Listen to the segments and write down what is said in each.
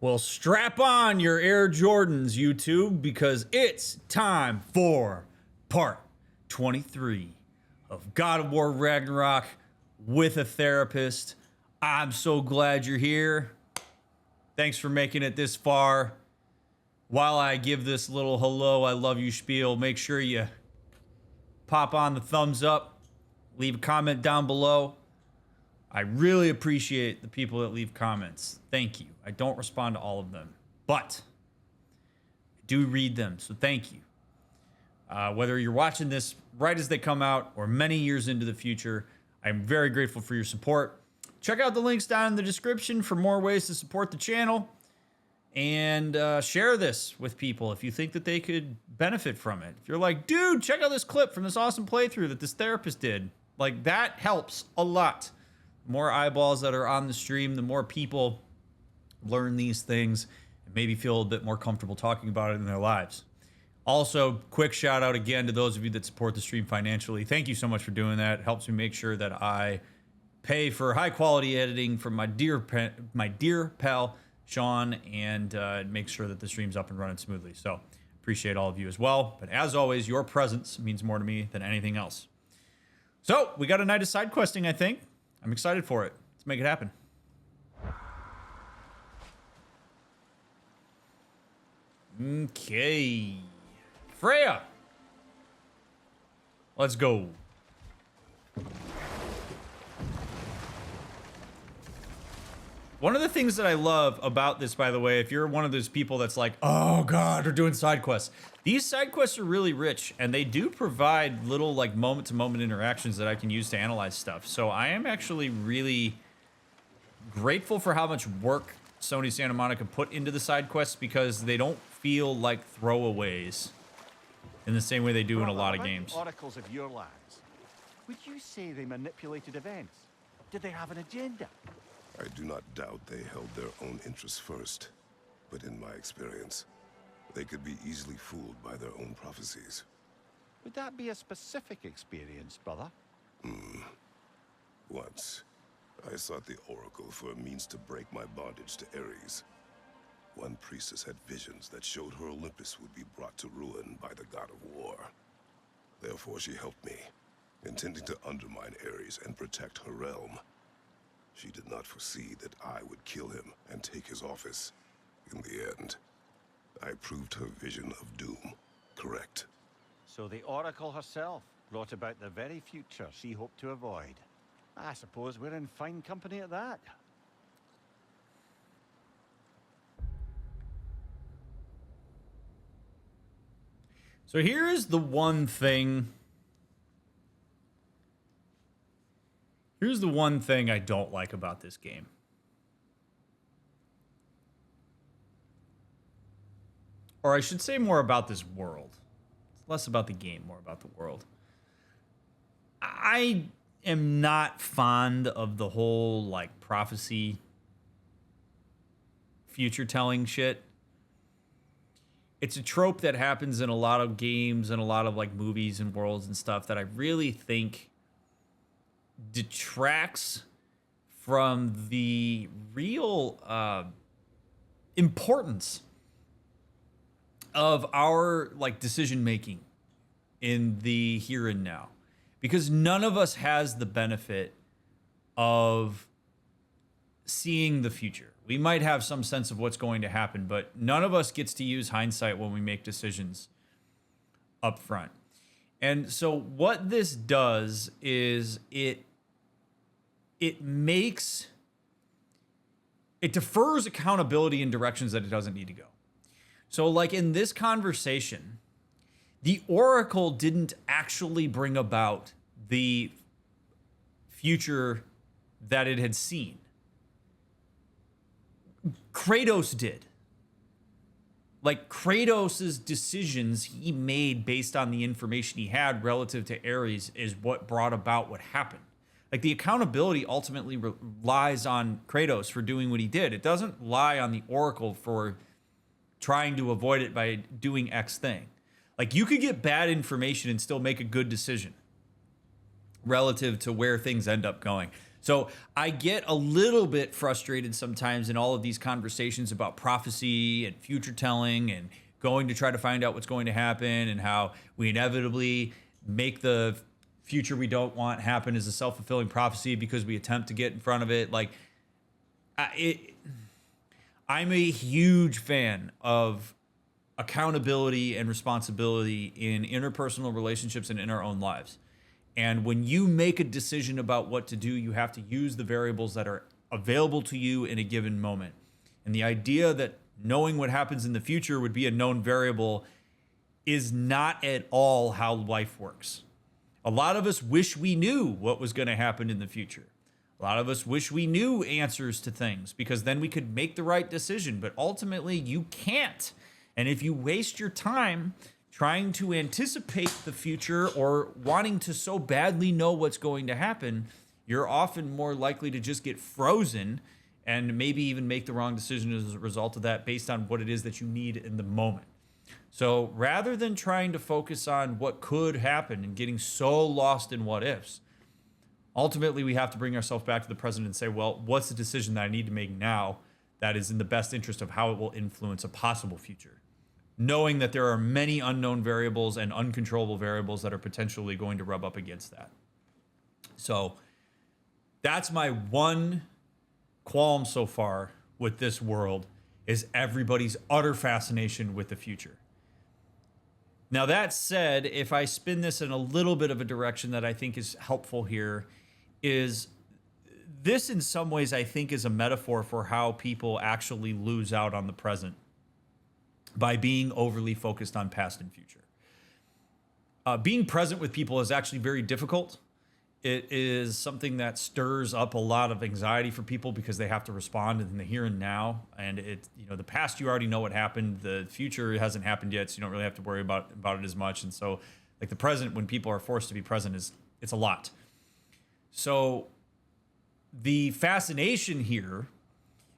Well, strap on your Air Jordans, YouTube, because it's time for part 23 of God of War Ragnarok with a therapist. I'm so glad you're here. Thanks for making it this far. While I give this little hello, I love you spiel, make sure you pop on the thumbs up, leave a comment down below. I really appreciate the people that leave comments. Thank you. I don't respond to all of them, but I do read them, so thank you. Whether you're watching this right as they come out or many years into the future, I'm very grateful for your support. Check out the links down in the description for more ways to support the channel, and share this with people if you think that they could benefit from it. If you're like, dude, check out this clip from this awesome playthrough that this therapist did. Like, that helps a lot. The more eyeballs that are on the stream, the more people learn these things and maybe feel a bit more comfortable talking about it in their lives. Also, quick shout out again to those of you that support the stream financially. Thank you so much for doing that. It helps me make sure that I pay for high quality editing from my dear pal Sean, and make sure that the stream's up and running smoothly. So appreciate all of you as well. But as always, your presence means more to me than anything else. So we got a night of side questing, I think. I'm excited for it. Let's make it happen. Okay. Freya. Let's go. One of the things that I love about this, by the way, if you're one of those people that's like, oh God, we're doing side quests. These side quests are really rich, and they do provide little like moment-to-moment interactions that I can use to analyze stuff. So I am actually really grateful for how much work Sony Santa Monica put into the side quests, because they don't feel like throwaways in the same way they do in a lot of games. Oracles of your lands. Would you say they manipulated events? Did they have an agenda? I do not doubt they held their own interests first, but in my experience, they could be easily fooled by their own prophecies. Would that be a specific experience, brother? Once, I sought the Oracle for a means to break my bondage to Ares. One priestess had visions that showed her Olympus would be brought to ruin by the God of War. Therefore, she helped me, intending to undermine Ares and protect her realm. She did not foresee that I would kill him and take his office. In the end, I proved her vision of doom correct. So the Oracle herself brought about the very future she hoped to avoid. I suppose we're in fine company at that. So here is the one thing. Here's the one thing I don't like about this game. Or I should say more about this world. It's less about the game, more about the world. I am not fond of the whole, like, prophecy, future-telling shit. It's a trope that happens in a lot of games and a lot of, like, movies and worlds and stuff that I really think detracts from the real importance of our like decision making in the here and now, because none of us has the benefit of seeing the future. We might have some sense of what's going to happen, but none of us gets to use hindsight when we make decisions up front. And so what this does is it defers accountability in directions that it doesn't need to go. So like in this conversation, the Oracle didn't actually bring about the future that it had seen. Kratos did. Like, Kratos' decisions he made based on the information he had relative to Ares is what brought about what happened. Like, the accountability ultimately lies on Kratos for doing what he did. It doesn't lie on the Oracle for trying to avoid it by doing X thing. Like, you could get bad information and still make a good decision relative to where things end up going. So I get a little bit frustrated sometimes in all of these conversations about prophecy and future telling and going to try to find out what's going to happen, and how we inevitably make the future we don't want happen as a self-fulfilling prophecy because we attempt to get in front of it. Like, I'm a huge fan of accountability and responsibility in interpersonal relationships and in our own lives. And when you make a decision about what to do, you have to use the variables that are available to you in a given moment. And the idea that knowing what happens in the future would be a known variable is not at all how life works. A lot of us wish we knew what was going to happen in the future. A lot of us wish we knew answers to things because then we could make the right decision. But ultimately, you can't. And if you waste your time trying to anticipate the future or wanting to so badly know what's going to happen, you're often more likely to just get frozen and maybe even make the wrong decision as a result of that based on what it is that you need in the moment. So rather than trying to focus on what could happen and getting so lost in what ifs, ultimately we have to bring ourselves back to the present and say, well, what's the decision that I need to make now that is in the best interest of how it will influence a possible future? Knowing that there are many unknown variables and uncontrollable variables that are potentially going to rub up against that. So that's my one qualm so far with this world, is everybody's utter fascination with the future. Now, that said, if I spin this in a little bit of a direction that I think is helpful here, is this in some ways I think is a metaphor for how people actually lose out on the present by being overly focused on past and future. Being present with people is actually very difficult. It is something that stirs up a lot of anxiety for people because they have to respond in the here and now. And the past, you already know what happened. The future hasn't happened yet, so you don't really have to worry about it as much. And so, like, the present, when people are forced to be present, it's a lot. So the fascination here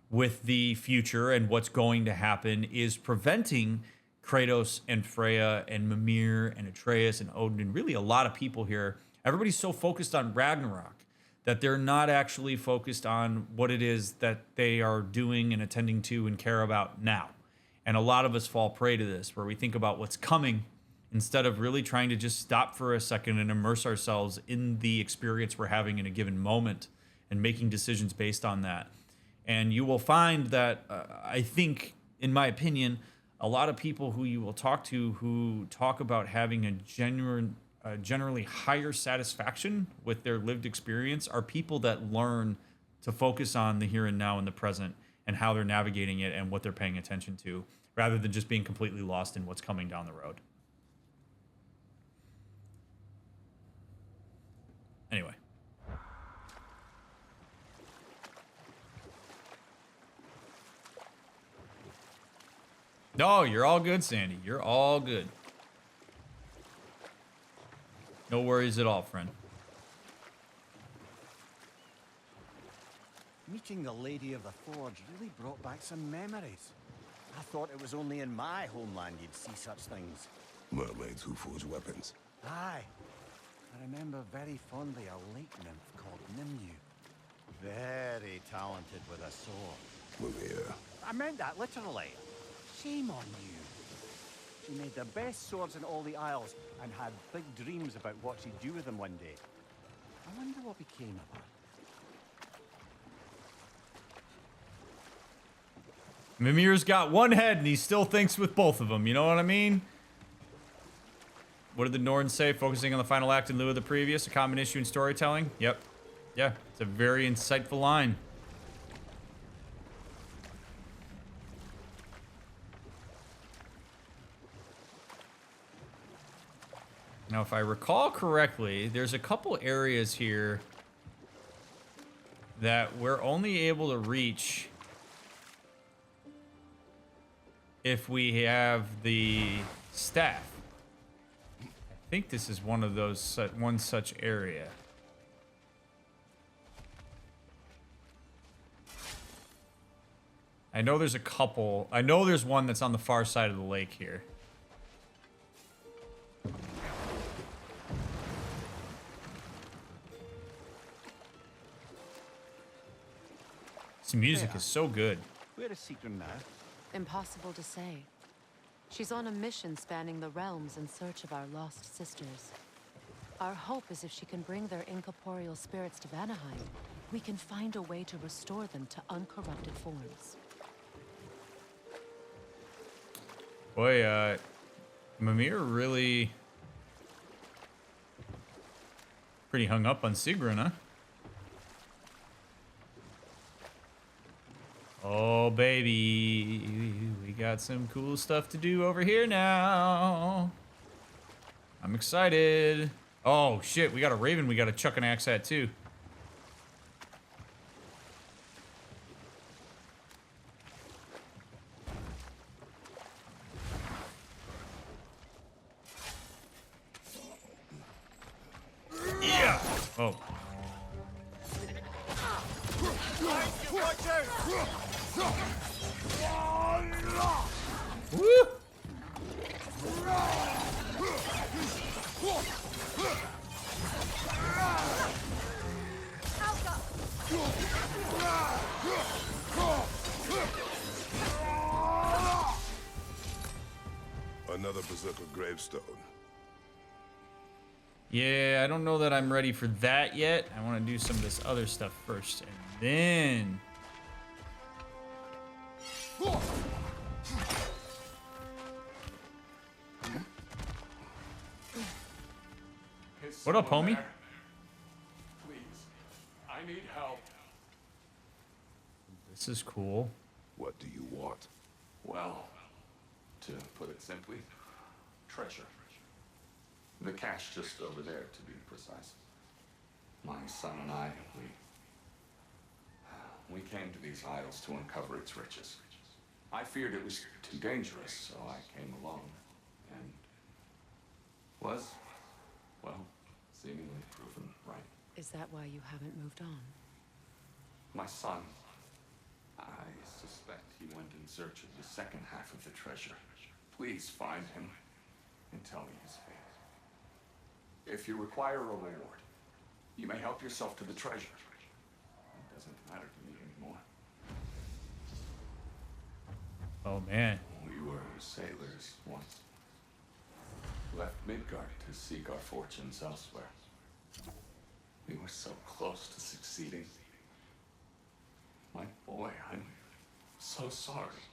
with the future and what's going to happen is preventing Kratos and Freya and Mimir and Atreus and Odin and really a lot of people here. Everybody's so focused on Ragnarok that they're not actually focused on what it is that they are doing and attending to and care about now. And a lot of us fall prey to this, where we think about what's coming instead of really trying to just stop for a second and immerse ourselves in the experience we're having in a given moment and making decisions based on that. And you will find that, I think, in my opinion, a lot of people who you will talk to who talk about having a generally higher satisfaction with their lived experience are people that learn to focus on the here and now and the present and how they're navigating it and what they're paying attention to, rather than just being completely lost in what's coming down the road. Anyway. No, you're all good, Sandy. You're all good. No worries at all, friend. Meeting the Lady of the Forge really brought back some memories. I thought it was only in my homeland you'd see such things. Mermaids who forge weapons. Aye. I remember very fondly a lake nymph called Nimue. Very talented with a sword. Mimir. I meant that literally. Shame on you. She made the best swords in all the Isles and had big dreams about what she'd do with them one day. I wonder what became of her. Mimir's got one head and he still thinks with both of them. You know what I mean? What did the Norns say? Focusing on the final act in lieu of the previous, a common issue in storytelling? Yep. Yeah, it's a very insightful line. Now, if I recall correctly, there's a couple areas here that we're only able to reach if we have the staff. I think this is one of those, one such area. I know there's a couple. I know there's one that's on the far side of the lake here. This music is so good. Where is Sigrun now? Impossible to say. She's on a mission spanning the realms in search of our lost sisters. Our hope is if she can bring their incorporeal spirits to Vanaheim, we can find a way to restore them to uncorrupted forms. Boy, Mimir really pretty hung up on Sigrun, huh? Oh, baby. We got some cool stuff to do over here now. I'm excited. Oh, shit. We got a raven we got to chuck an axe at, too. Yeah. Oh. Woo! Another Berserker gravestone. Yeah, I don't know that I'm ready for that yet. I want to do some of this other stuff first, and then... What up, homie? There? Please, I need help. This is cool. What do you want? Well, to put it simply, treasure. The cache just over there, to be precise. My son and I, we came to these isles to uncover its riches. I feared it was too dangerous, so I came along, and was, well, seemingly proven right. Is that why you haven't moved on? My son, I suspect he went in search of the second half of the treasure. Please find him and tell me his fate. If you require a reward, you may help yourself to the treasure. It doesn't matter to me anymore. Oh, man. We were sailors once. Left Midgard to seek our fortunes elsewhere. We were so close to succeeding. My boy, I'm so sorry.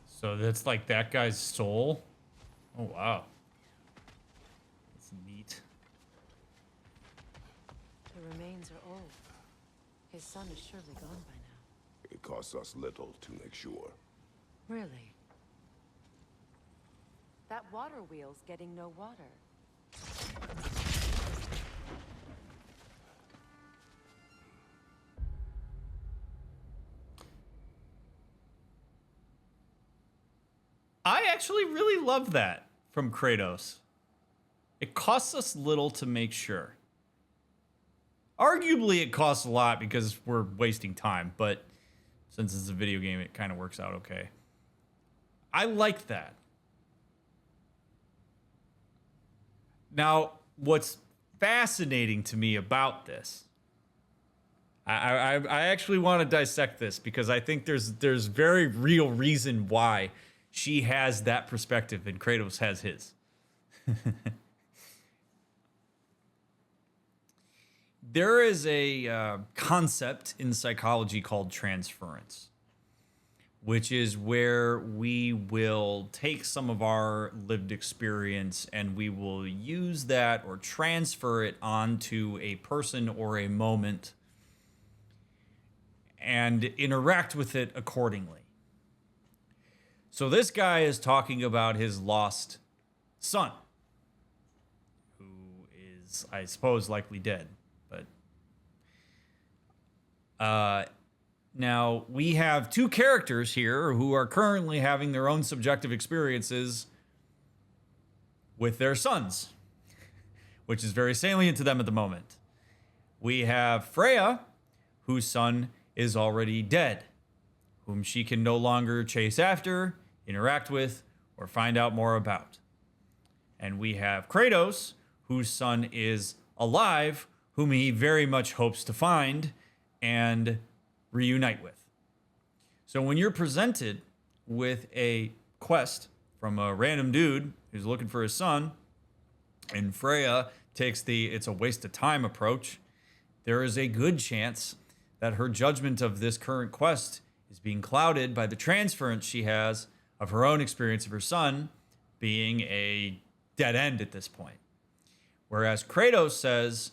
So that's like that guy's soul? Oh, wow. That's neat. The remains are old. His son is surely gone by now. It costs us little to make sure. Really? That water wheel's getting no water. I actually really love that from Kratos. It costs us little to make sure. Arguably, it costs a lot because we're wasting time, but since it's a video game, it kind of works out okay. I like that. Now, what's fascinating to me about this, I actually want to dissect this because I think there's very real reason why she has that perspective and Kratos has his. There is a concept in psychology called transference, which is where we will take some of our lived experience and we will use that or transfer it onto a person or a moment and interact with it accordingly. So this guy is talking about his lost son, who is, I suppose, likely dead. But now we have two characters here who are currently having their own subjective experiences with their sons, which is very salient to them at the moment. We have Freya, whose son is already dead, whom she can no longer chase after, interact with, or find out more about. And we have Kratos, whose son is alive, whom he very much hopes to find and reunite with. So when you're presented with a quest from a random dude who's looking for his son, and Freya takes the it's a waste of time approach, there is a good chance that her judgment of this current quest is being clouded by the transference she has of her own experience of her son being a dead end at this point. Whereas Kratos says,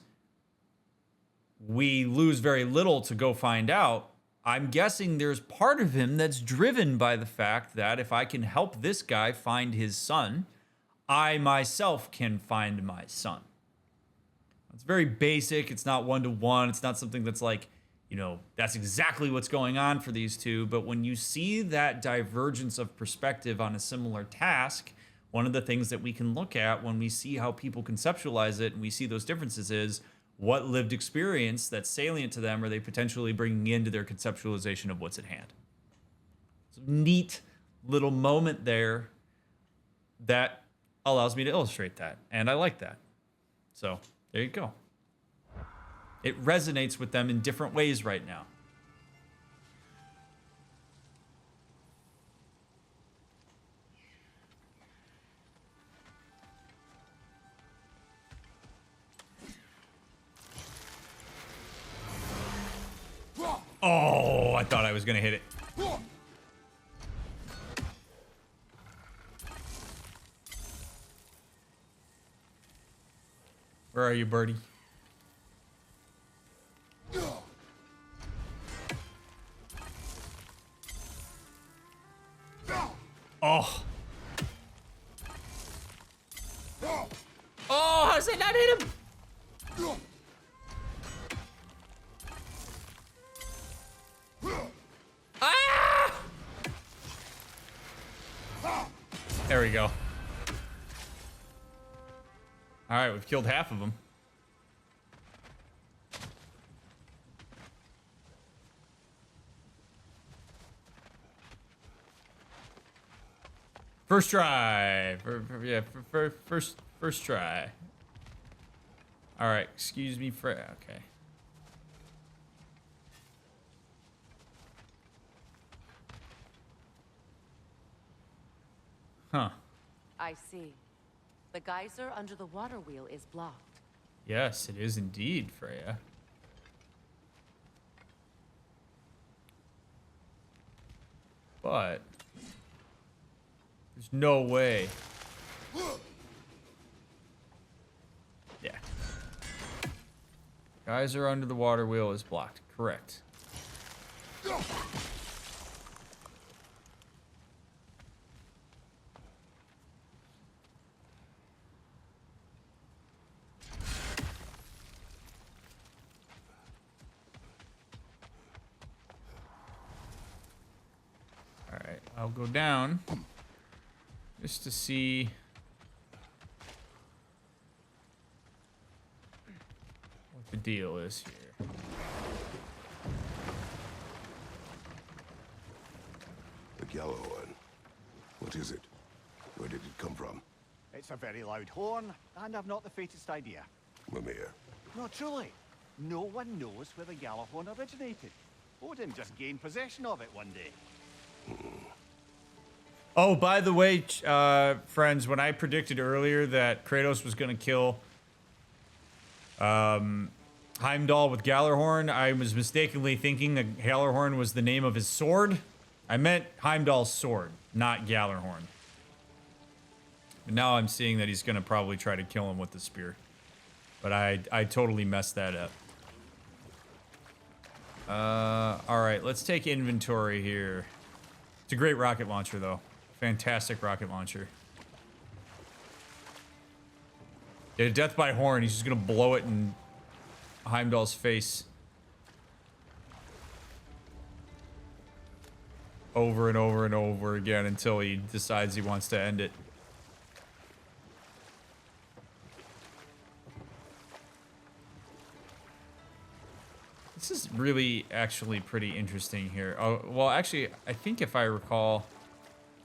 we lose very little to go find out. I'm guessing there's part of him that's driven by the fact that if I can help this guy find his son, I myself can find my son. It's very basic. It's not one-to-one. It's not something that's like, that's exactly what's going on for these two. But when you see that divergence of perspective on a similar task, one of the things that we can look at when we see how people conceptualize it and we see those differences is what lived experience that's salient to them are they potentially bringing into their conceptualization of what's at hand. It's a neat little moment there that allows me to illustrate that. And I like that. So there you go. It resonates with them in different ways right now. Oh, I thought I was going to hit it. Where are you, birdie? Oh. Oh, how's that not hit him? Ah! There we go. All right, we've killed half of them. First try. First try. All right, excuse me for okay. Huh. I see. The geyser under the water wheel is blocked. Yes, it is indeed, Freya. But there's no way. Yeah. Geyser under the water wheel is blocked. Correct. Alright, I'll go down just to see what the deal is here. The Gjallarhorn. What is it? Where did it come from? It's a very loud horn, and I've not the faintest idea. Mimir. No, truly. No one knows where the Gjallarhorn originated. Odin just gained possession of it one day. Oh, by the way, friends, when I predicted earlier that Kratos was going to kill Heimdall with Gjallarhorn, I was mistakenly thinking that Gjallarhorn was the name of his sword. I meant Heimdall's sword, not Gjallarhorn. And now I'm seeing that he's going to probably try to kill him with the spear. But I totally messed that up. All right, let's take inventory here. It's a great rocket launcher, though. Fantastic rocket launcher. Yeah, death by horn. He's just gonna blow it in Heimdall's face. Over and over and over again until he decides he wants to end it. This is really actually pretty interesting here. Oh, well, actually, I think if I recall,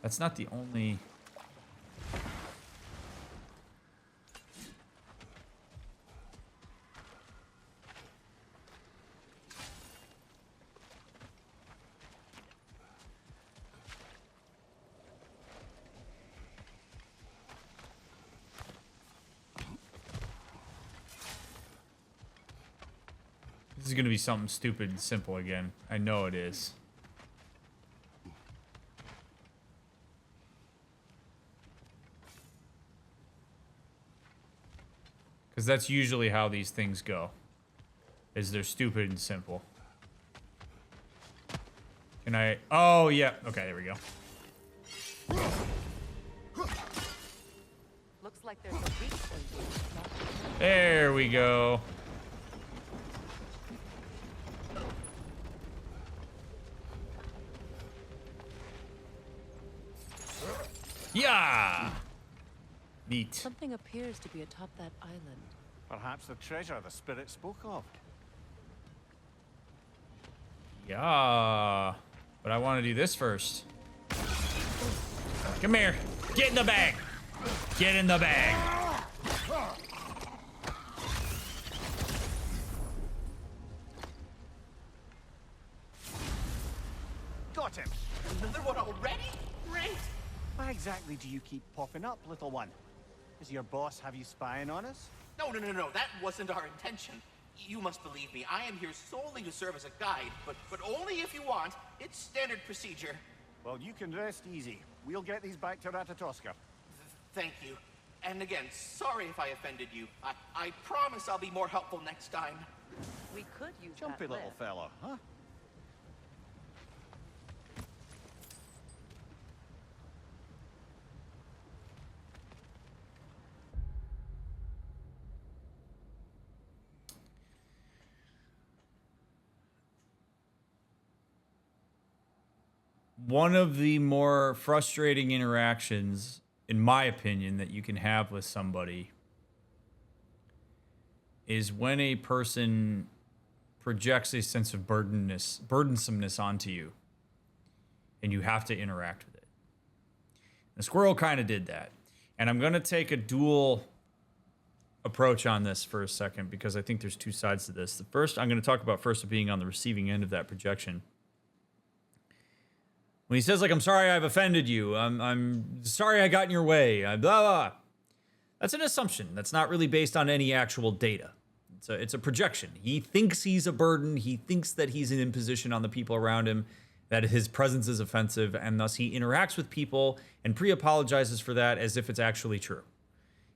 that's not the only... is going to be something stupid and simple again. I know it is. Because that's usually how these things go. Is they're stupid and simple. Can I... Oh, yeah. Okay, there we go. Looks like there's a weak point. There we go. Yeah! Neat. Something appears to be atop that island. Perhaps the treasure the spirit spoke of. Yeah. But I want to do this first. Come here. Get in the bag. Get in the bag. Got him! Another one already? Great! Why exactly do you keep popping up, little one? Does your boss have you spying on us? No, that wasn't our intention. You must believe me, I am here solely to serve as a guide, but only if you want. It's standard procedure. Well, you can rest easy. We'll get these back to Ratatoska. Thank you. And again, sorry if I offended you. I promise I'll be more helpful next time. We could use Jumpy that little lift. fella, huh? One of the more frustrating interactions, in my opinion, that you can have with somebody is when a person projects a sense of burdensomeness onto you, and you have to interact with it. The squirrel kind of did that. And I'm going to take a dual approach on this for a second, because I think there's two sides to this. The first, I'm going to talk about first being on the receiving end of that projection. When he says, like, I'm sorry I've offended you, I'm sorry I got in your way, blah, blah. That's an assumption. That's not really based on any actual data. It's a projection. He thinks he's a burden. He thinks that he's an imposition on the people around him, that his presence is offensive, and thus he interacts with people and pre-apologizes for that as if it's actually true.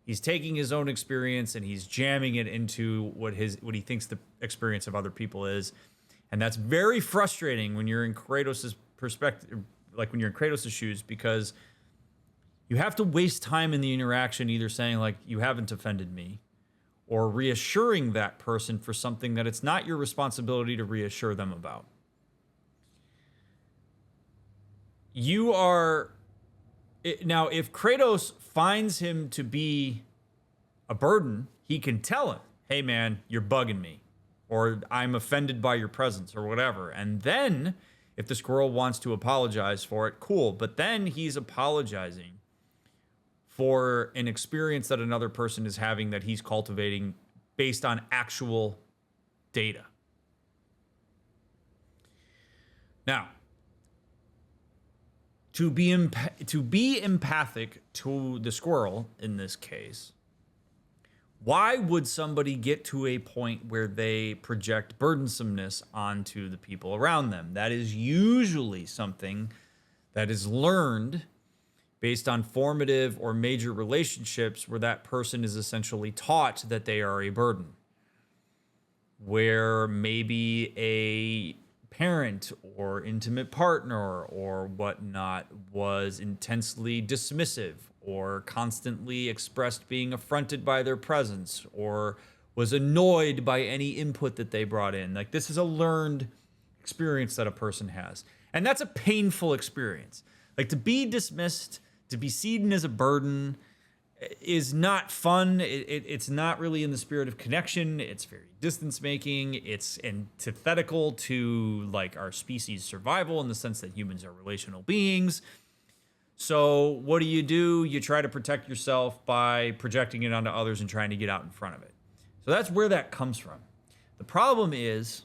He's taking his own experience and he's jamming it into what he thinks the experience of other people is. And that's very frustrating when you're in Kratos' perspective, like when you're in Kratos' shoes, because you have to waste time in the interaction either saying, like, you haven't offended me, or reassuring that person for something that it's not your responsibility to reassure them about. Now, if Kratos finds him to be a burden, he can tell him, hey man, you're bugging me, or I'm offended by your presence, or whatever. And then if the squirrel wants to apologize for it, cool. But then he's apologizing for an experience that another person is having that he's cultivating based on actual data. Now, to be empathic to the squirrel in this case, why would somebody get to a point where they project burdensomeness onto the people around them? That is usually something that is learned based on formative or major relationships where that person is essentially taught that they are a burden. Where maybe a parent or intimate partner or whatnot was intensely dismissive, or constantly expressed being affronted by their presence, or was annoyed by any input that they brought in. Like, this is a learned experience that a person has. And that's a painful experience. Like, to be dismissed, to be seen as a burden is not fun. It's not really in the spirit of connection. It's very distance making. It's antithetical to, like, our species' survival in the sense that humans are relational beings. So what do? You try to protect yourself by projecting it onto others and trying to get out in front of it. So that's where that comes from. The problem is,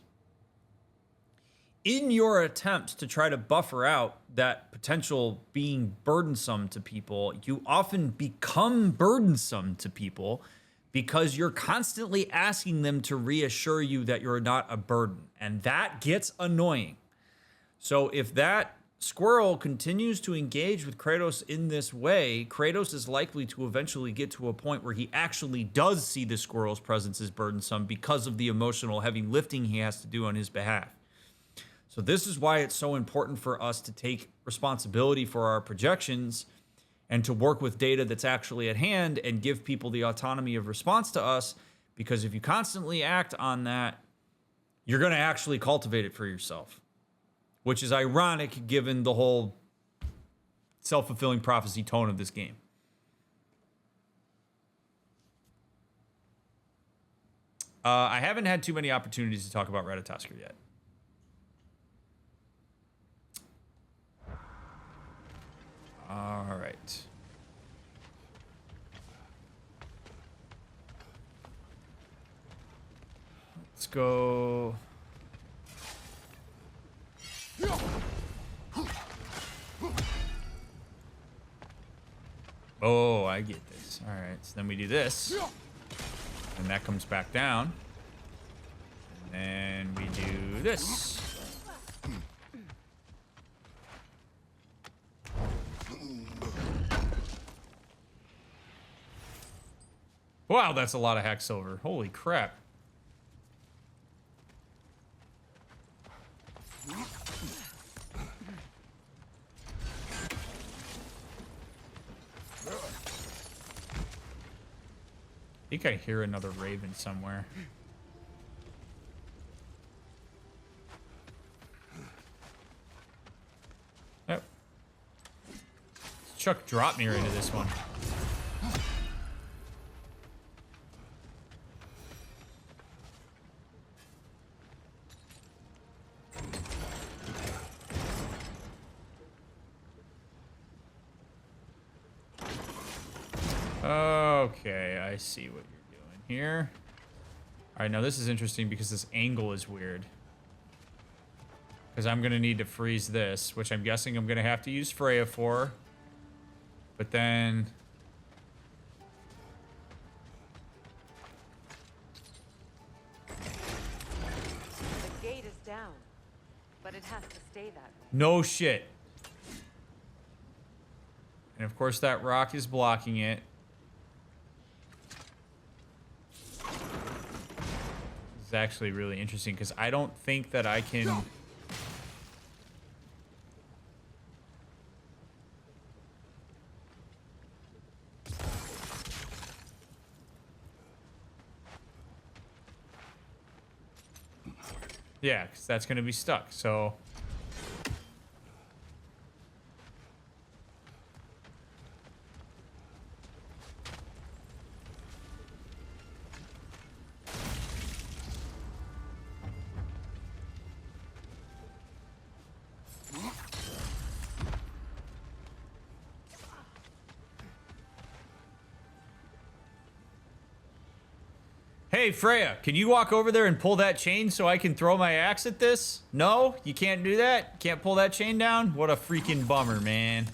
in your attempts to try to buffer out that potential being burdensome to people, you often become burdensome to people because you're constantly asking them to reassure you that you're not a burden. And that gets annoying. So if that squirrel continues to engage with Kratos in this way, Kratos is likely to eventually get to a point where he actually does see the squirrel's presence as burdensome because of the emotional heavy lifting he has to do on his behalf. So this is why it's so important for us to take responsibility for our projections and to work with data that's actually at hand and give people the autonomy of response to us, because if you constantly act on that, you're going to actually cultivate it for yourself. Which is ironic given the whole self-fulfilling prophecy tone of this game. I haven't had too many opportunities to talk about Ratatoskr yet. All right. Let's go... Oh, I get this. All right, so then we do this. And that comes back down. And then we do this. Wow, that's a lot of hack silver. Holy crap. I think I hear another raven somewhere. Oh. Chuck dropped me right into this one. Okay, I see what you're doing here. All right, now this is interesting because this angle is weird. Because I'm going to need to freeze this, which I'm guessing I'm going to have to use Freya for. But then... The gate is down, but it has to stay that way. No shit. And of course that rock is blocking it. It's actually really interesting because I don't think that I can... Yeah, because that's going to be stuck, so... Hey, Freya, can you walk over there and pull that chain so I can throw my axe at this? No? You can't do that? Can't pull that chain down? What a freaking bummer, man.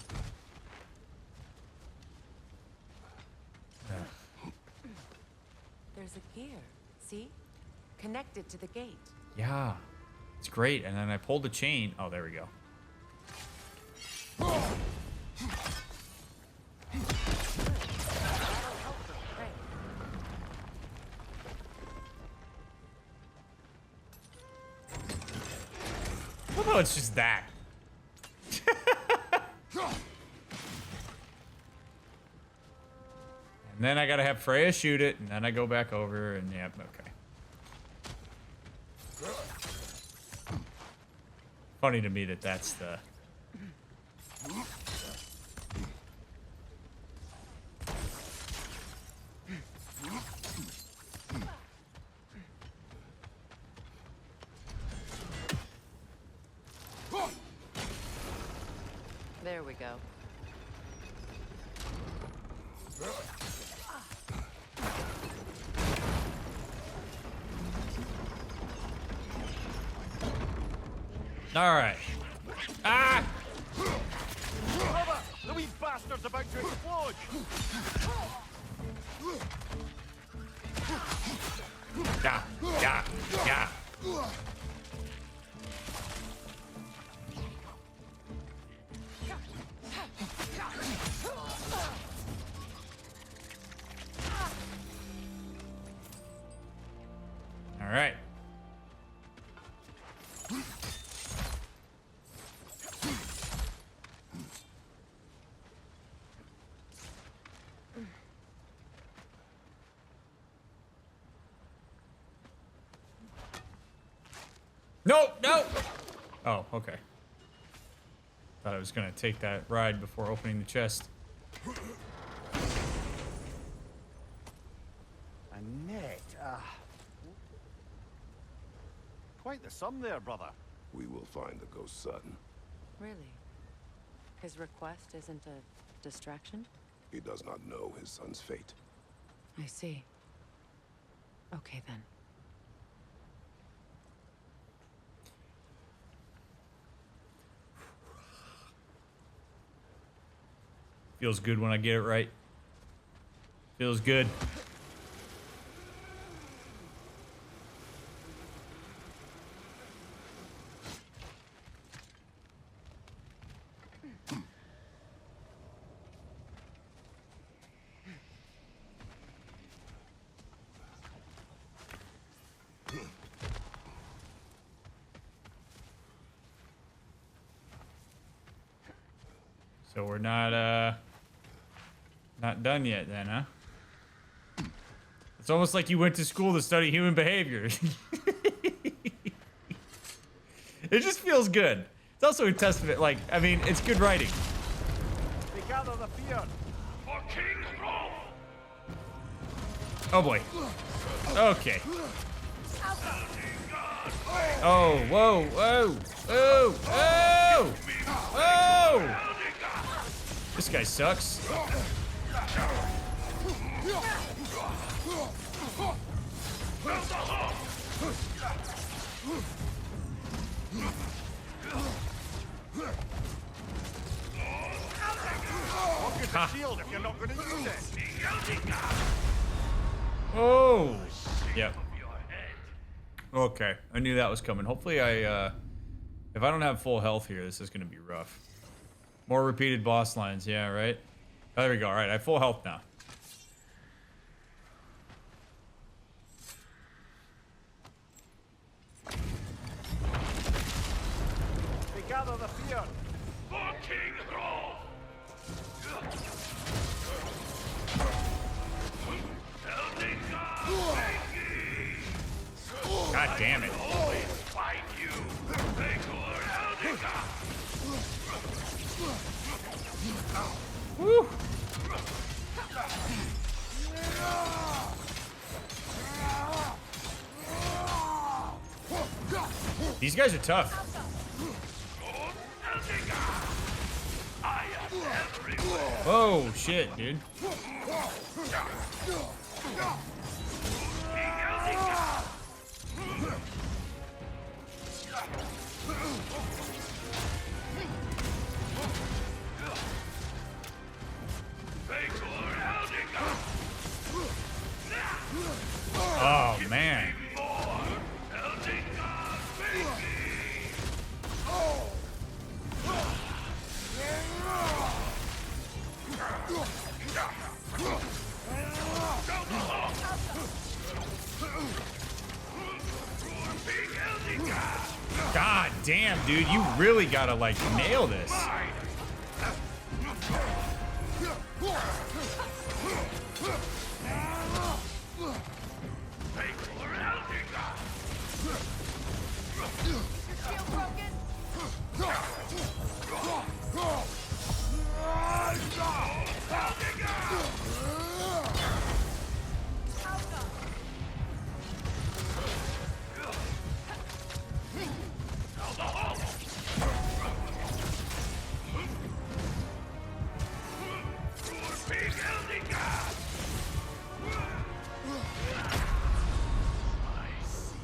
There's a gear, see? Connected to the gate. Yeah, it's great. And then I pulled the chain. Oh, there we go. Oh, it's just that. And then I gotta have Freya shoot it, and then I go back over, and yep, okay. Funny to me that that's the... There we go. All right. Ah! Cover! The wee bastard's about to explode! Yeah, yeah, yeah. All right. No, no. Oh, okay. Thought I was gonna take that ride before opening the chest. Annette, quite the sum there, brother. We will find the ghost son. Really? His request isn't a distraction? He does not know his son's fate. I see. Okay, then. Feels good when I get it right. Feels good. So we're not done yet then, huh? It's almost like you went to school to study human behavior. It just feels good. It's also a testament, like, I mean, it's good writing. They gather the fear. For King Rolf! Oh boy. Okay. Oh, whoa, whoa, whoa, whoa, whoa! This guy sucks. Look at the shield if you're not going to use it. Oh. Yep. Okay. I knew that was coming. Hopefully if I don't have full health here, this is going to be rough. More repeated boss lines. Yeah, right? Oh, there we go. All right. I have full health now. They gather the fear. For King Rolf! God damn it. Always find you! Vegor Eldika! Woo. These guys are tough. I am everywhere! Oh, shit, dude. Oh, man. God damn, dude, you really gotta, like, nail this.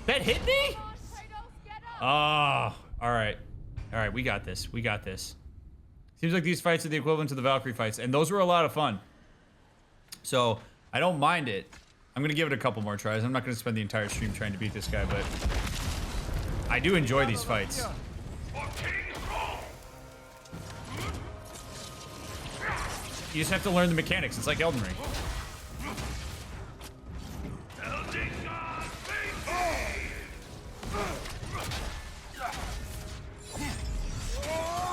That hit me? Oh, all right. All right, we got this. We got this. Seems like these fights are the equivalent to the Valkyrie fights, and those were a lot of fun. So, I don't mind it. I'm gonna give it a couple more tries. I'm not gonna spend the entire stream trying to beat this guy, but I do enjoy these fights. You just have to learn the mechanics. It's like Elden Ring.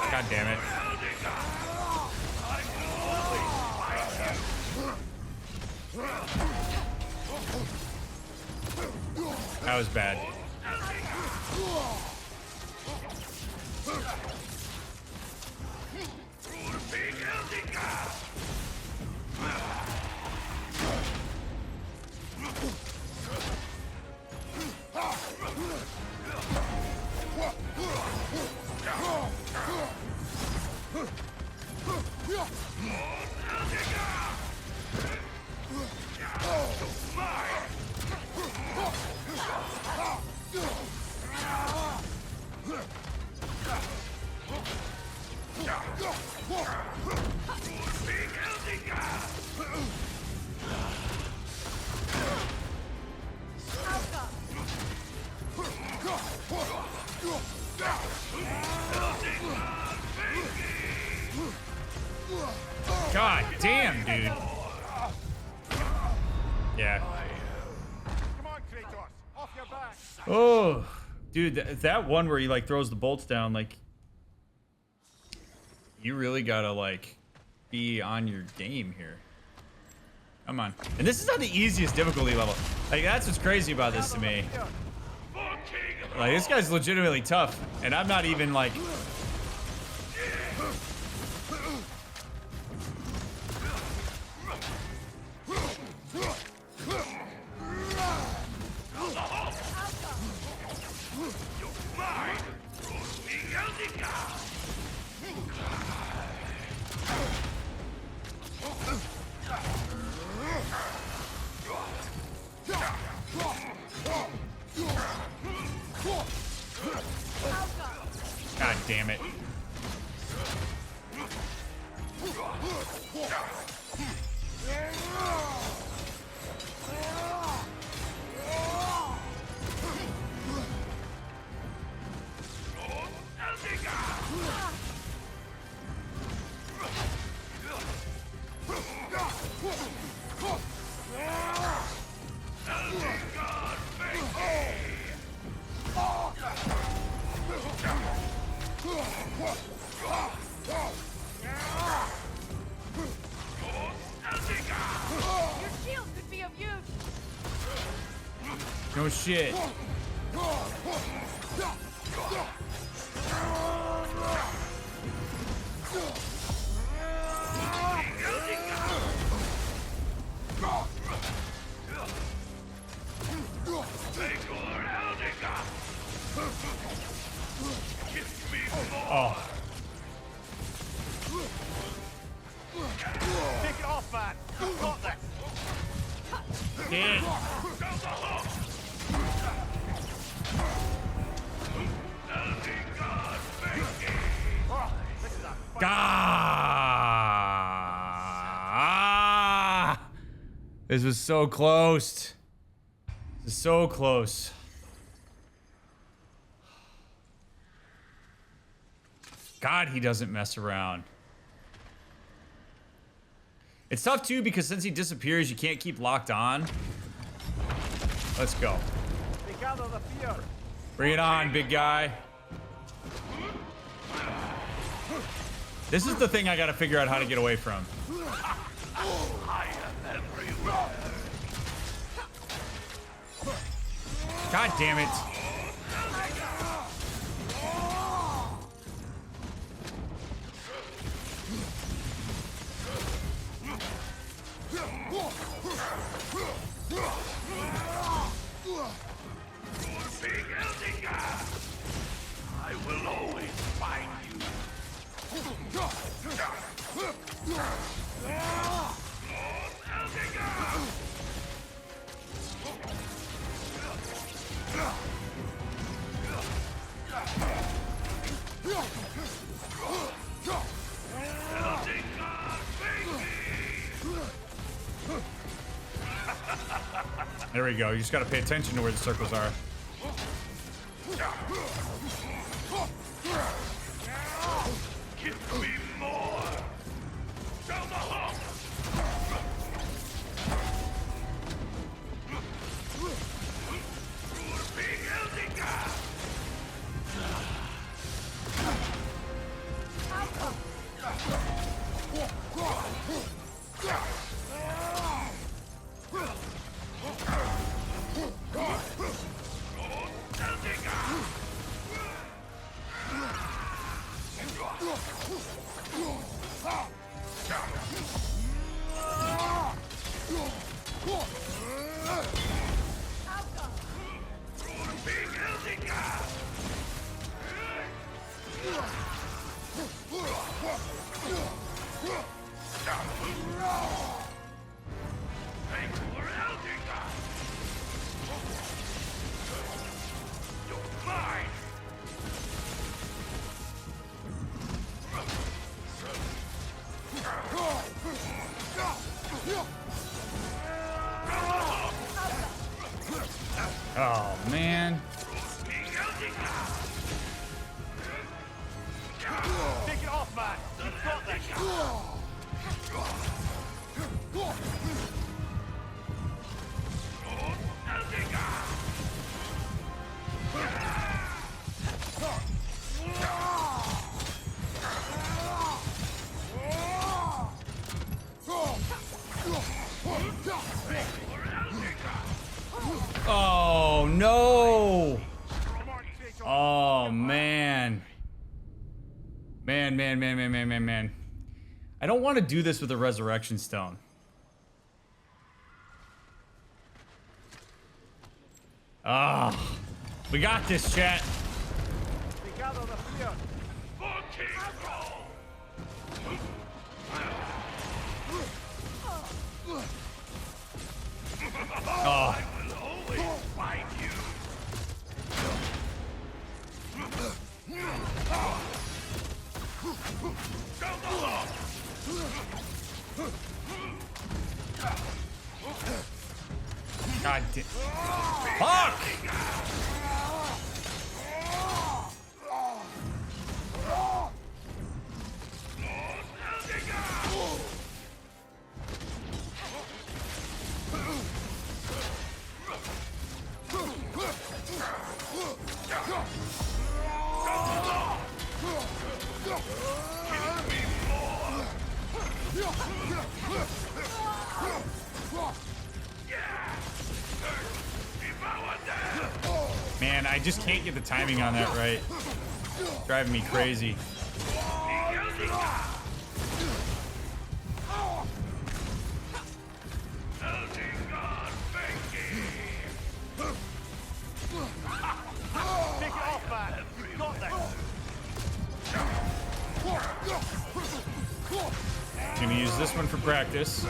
God damn it. That was bad. God damn, dude. Yeah. Come on, Kratos. Off your back. Oh, dude, that one where he like throws the bolts down, like, you really gotta like be on your game here. Come on. And this is on the easiest difficulty level. Like, that's what's crazy about this to me. Like, this guy's legitimately tough, and I'm not even like. God damn it. No shit. Oh. Take it off, man. You've got this. Damn. Ah! This was so close. This is so close. God, he doesn't mess around. It's tough too because since he disappears, you can't keep locked on. Let's go. They gather the fear. Bring it on, big guy. This is the thing I gotta figure out how to get away from. God damn it. I will always find you. There we go. You just got to pay attention to where the circles are. Give me more! Down the hall! Oh, man. Take it off, man. You've got this. Oh, no. Oh, man. Man. I don't want to do this with a resurrection stone. Ah, we got this, chat. Oh. God damn. Fuck! Man, I just can't get the timing on that right. Driving me crazy. Take it off, man. You've got this. Gonna use this one for practice.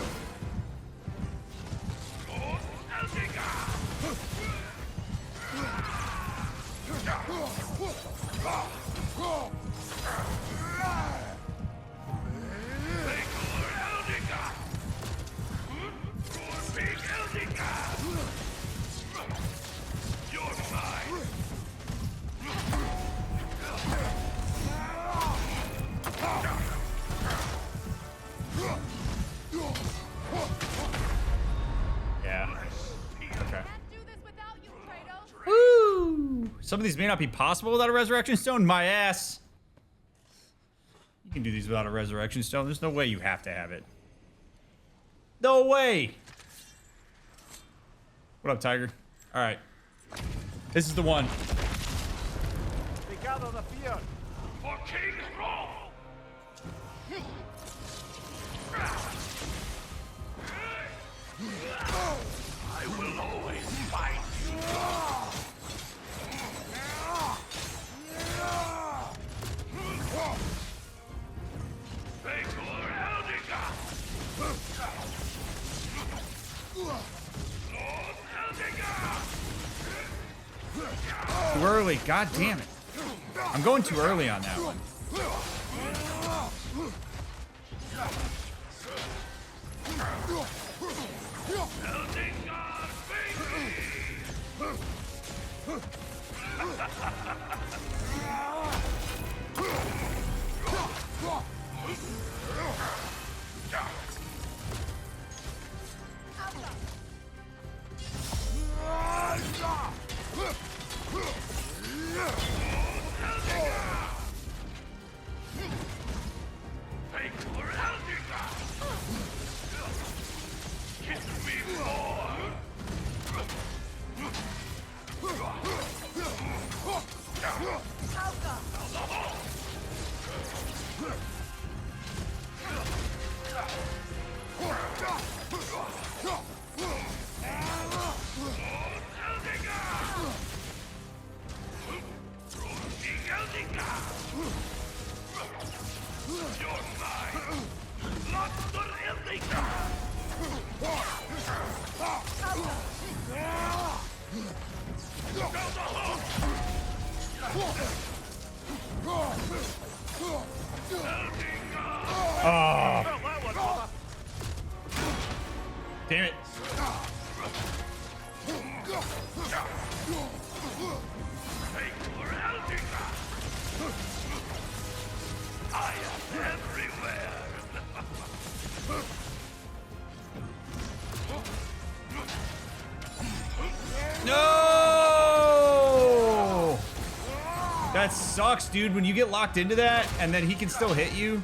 Some of these may not be possible without a resurrection stone. My ass. You can do these without a resurrection stone. There's no way you have to have it. No way. What up, Tiger? All right. This is the one. We gather the fear. For King Rome! I will always fight you! Too early. God damn it. I'm going too early on that one. Oh. Damn it. I am everywhere. No! That sucks, dude. When you get locked into that and then he can still hit you.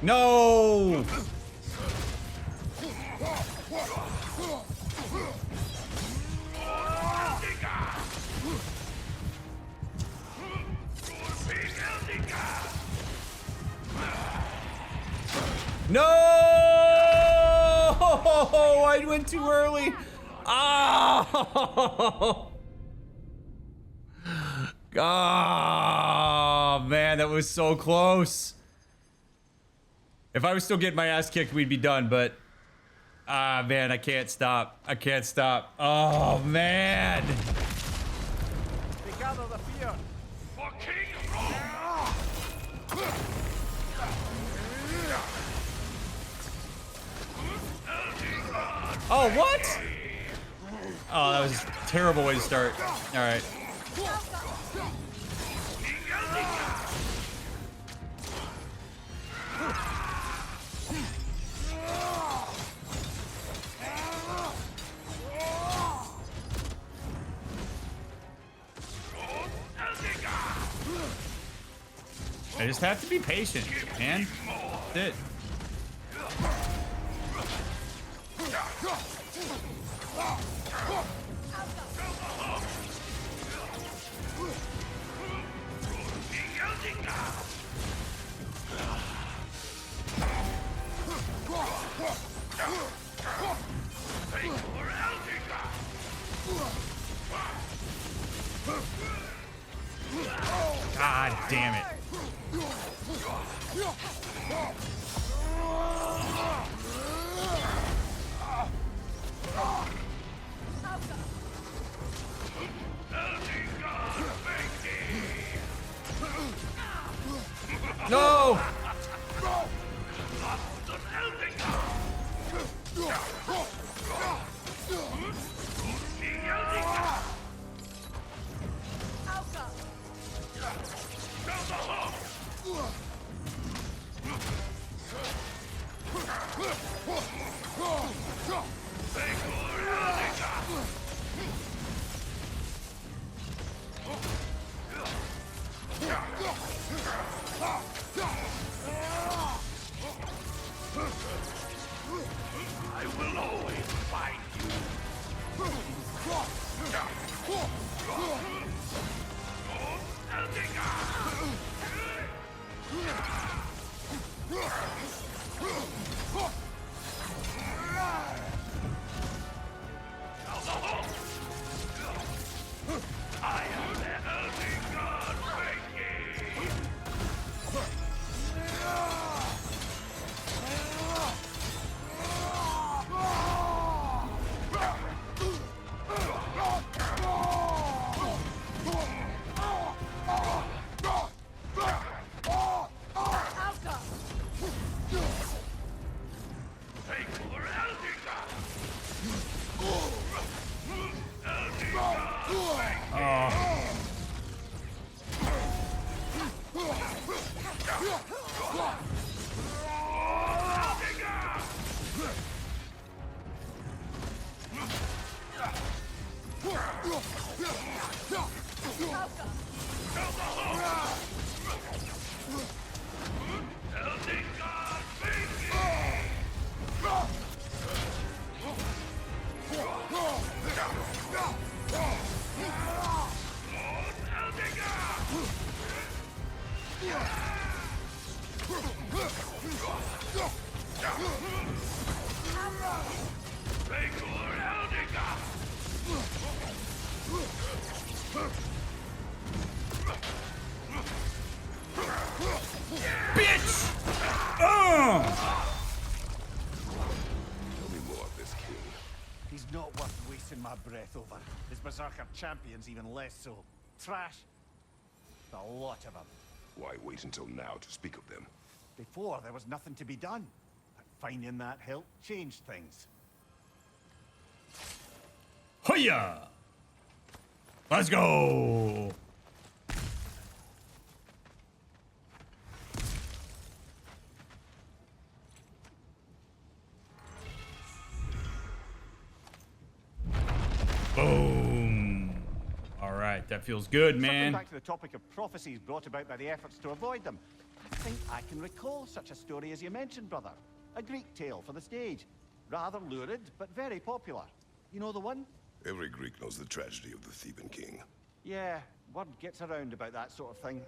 No! No! I went too early. Oh! Oh, man, that was so close. If I was still getting my ass kicked, we'd be done, but man, I can't stop. I can't stop. Oh, man. They gather the fear. For King Rome. Oh, what? Oh, that was a terrible way to start. All right. I just have to be patient, man. That's it. God damn it. No! I will always find you. I am the Elder God wasting my breath over. His Berserker champions even less so. Trash. A lot of them. Why wait until now to speak of them? Before, there was nothing to be done. But finding that hilt changed things. Hoya! Let's go! Boom! All right, that feels good, man. Back to the topic of prophecies brought about by the efforts to avoid them. I think I can recall such a story as you mentioned, brother. A Greek tale for the stage. Rather lurid, but very popular. You know the one? Every Greek knows the tragedy of the Theban king. Yeah, word gets around about that sort of thing.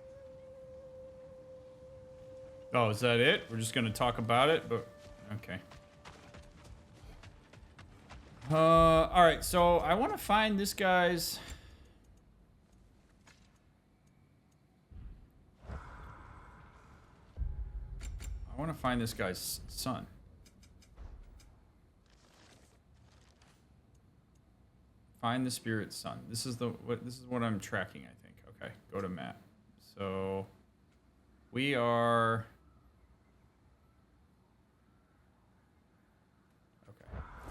Oh, is that it? We're just gonna talk about it, but okay. All right. So I want to find this guy's. I want to find this guy's son. Find the spirit's son. This is what I'm tracking, I think. Okay, go to map. So we are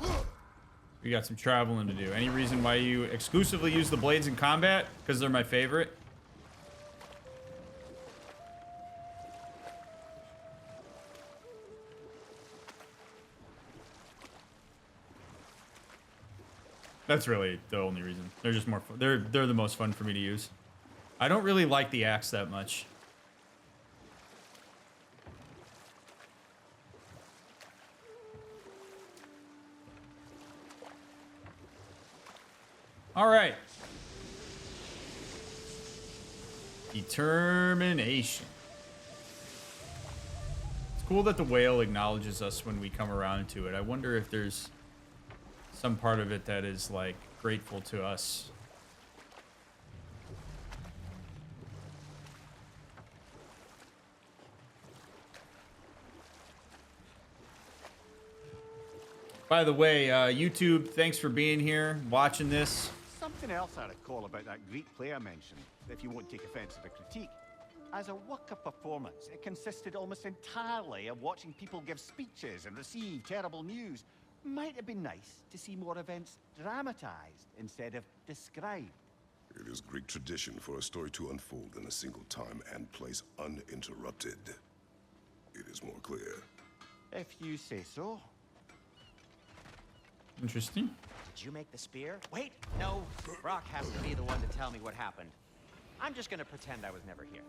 okay. We got some traveling to do. Any reason why you exclusively use the blades in combat? Because they're my favorite. That's really the only reason. They're just more fun. They're the most fun for me to use. I don't really like the axe that much. All right. Determination. It's cool that the whale acknowledges us when we come around to it. I wonder if there's some part of it that is like grateful to us. By the way, YouTube, thanks for being here, watching this. Something else I recall about that Greek play I mentioned, if you won't take offense to the critique. As a work of performance, it consisted almost entirely of watching people give speeches and receive terrible news. Might have been nice to see more events dramatized instead of described. It is Greek tradition for a story to unfold in a single time and place uninterrupted. It is more clear. If you say so. Interesting. Did you make the spear? Wait, no. Brock has to be the one to tell me what happened. I'm just gonna pretend I was never here.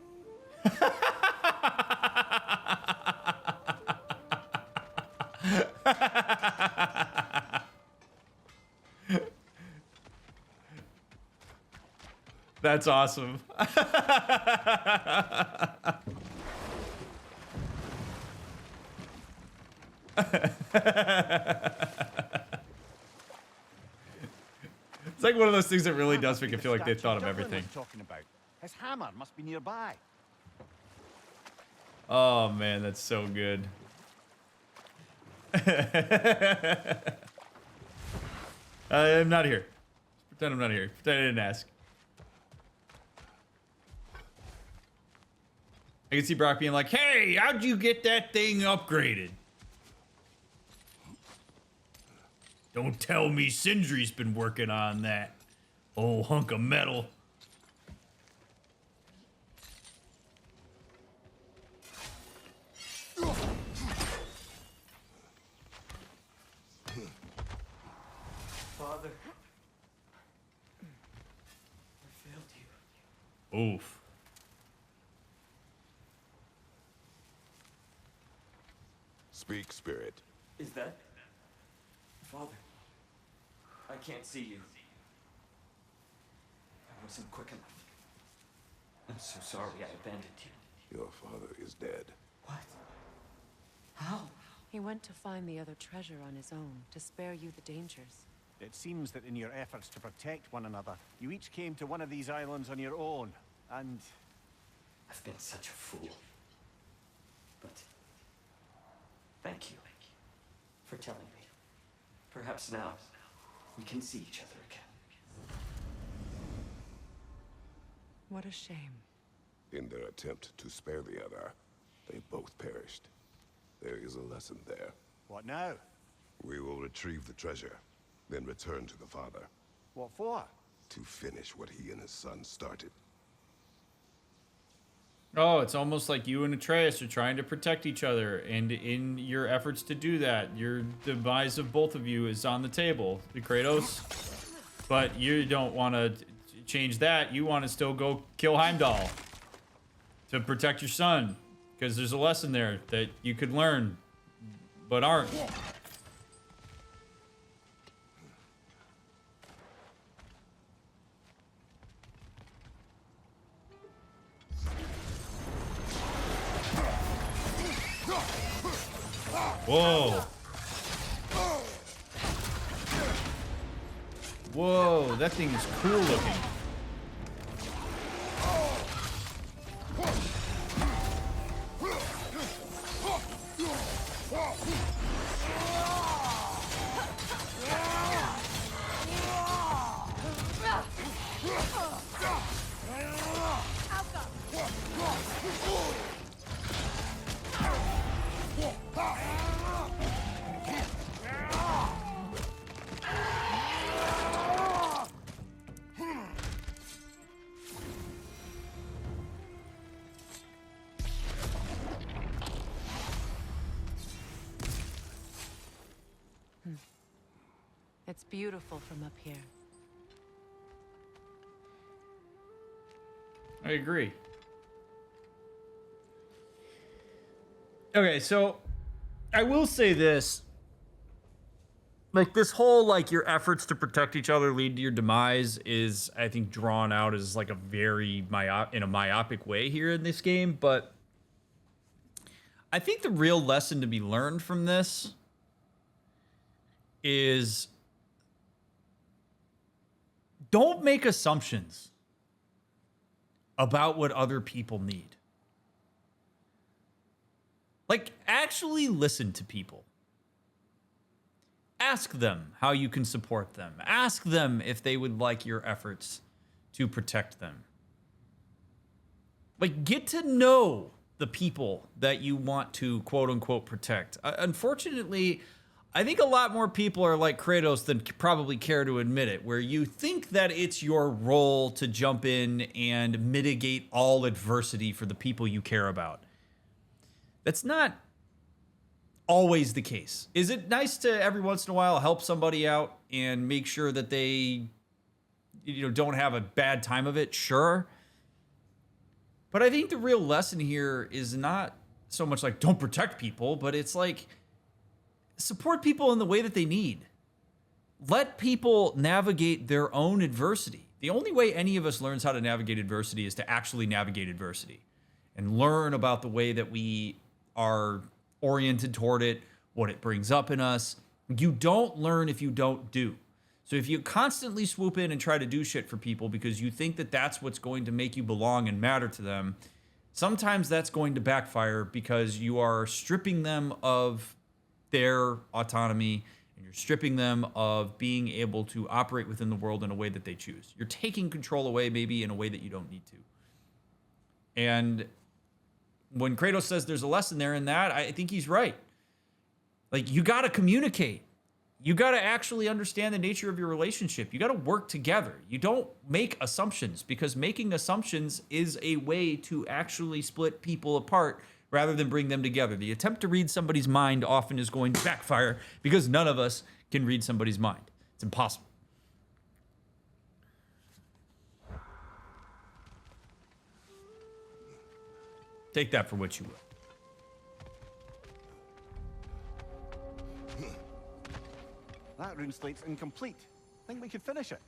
That's awesome. It's like one of those things that really does make it feel like they thought of everything. Talking about. His hammer must be nearby. Oh man, that's so good. I'm not here. Just pretend I'm not here. Pretend I didn't ask. I can see Brock being like, "Hey, how'd you get that thing upgraded?" Don't tell me Sindri's been working on that old hunk of metal. Father, I failed you. Oof. Speak, spirit. Is that... Father, I can't see you. I wasn't quick enough. I'm so sorry I abandoned you. Your father is dead. What? How? He went to find the other treasure on his own, to spare you the dangers. It seems that in your efforts to protect one another, you each came to one of these islands on your own, and... I've been such a fool. But... thank you for telling me. Perhaps now, we can see each other again. What a shame. In their attempt to spare the other, they both perished. There is a lesson there. What now? We will retrieve the treasure, then return to the father. What for? To finish what he and his son started. Oh, it's almost like you and Atreus are trying to protect each other, and in your efforts to do that, your demise of both of you is on the table, the Kratos. But you don't want to change that. You want to still go kill Heimdall to protect your son, because there's a lesson there that you could learn, but aren't. Whoa. Whoa, that thing is cool looking. It's beautiful from up here. I agree. Okay, so I will say this. Like, this whole, like, your efforts to protect each other lead to your demise is, I think, drawn out as, like, a very myopic way here in this game. But I think the real lesson to be learned from this is don't make assumptions about what other people need. Like, actually listen to people. Ask them how you can support them. Ask them if they would like your efforts to protect them. Like, get to know the people that you want to quote unquote protect. Unfortunately, I think a lot more people are like Kratos than probably care to admit it, where you think that it's your role to jump in and mitigate all adversity for the people you care about. That's not always the case. Is it nice to every once in a while help somebody out and make sure that they, don't have a bad time of it? Sure. But I think the real lesson here is not so much like don't protect people, but it's like support people in the way that they need. Let people navigate their own adversity. The only way any of us learns how to navigate adversity is to actually navigate adversity and learn about the way that we are oriented toward it, what it brings up in us. You don't learn if you don't do. So if you constantly swoop in and try to do shit for people because you think that that's what's going to make you belong and matter to them, sometimes that's going to backfire because you are stripping them of their autonomy and you're stripping them of being able to operate within the world in a way that they choose. You're taking control away maybe in a way that you don't need to. And when Kratos says there's a lesson there in that, I think he's right. Like, you got to communicate. You got to actually understand the nature of your relationship. You got to work together. You don't make assumptions, because making assumptions is a way to actually split people apart rather than bring them together. The attempt to read somebody's mind often is going to backfire because none of us can read somebody's mind. It's impossible. Take that for what you will. That rune slate's incomplete. Think we could finish it?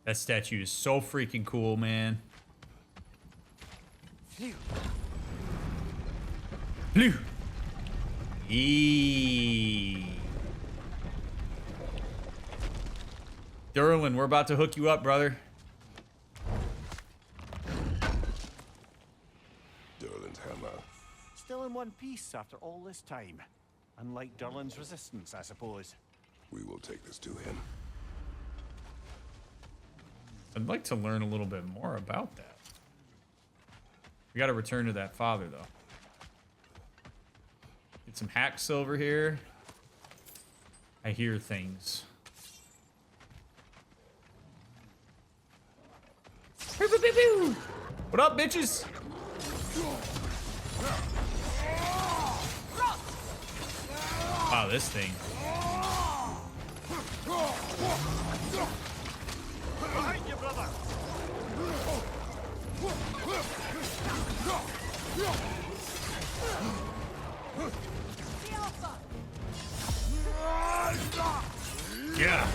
That statue is so freaking cool, man. Phew. Phew. Eee. Derlin, we're about to hook you up, brother. Derlin's hammer. Still in one piece after all this time. Unlike Derlin's resistance, I suppose. We will take this to him. I'd like to learn a little bit more about that. We got to return to that father, though. Get some hack silver here. I hear things. Pew, pew, pew, pew. What up, bitches? Wow, this thing. Behind you, brother! Yeah.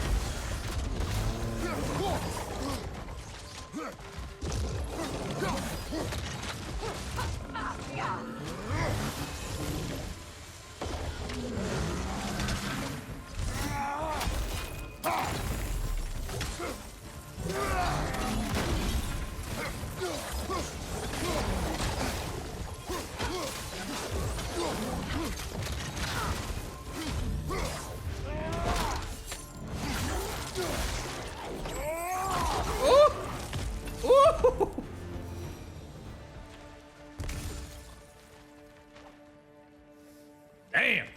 Damn.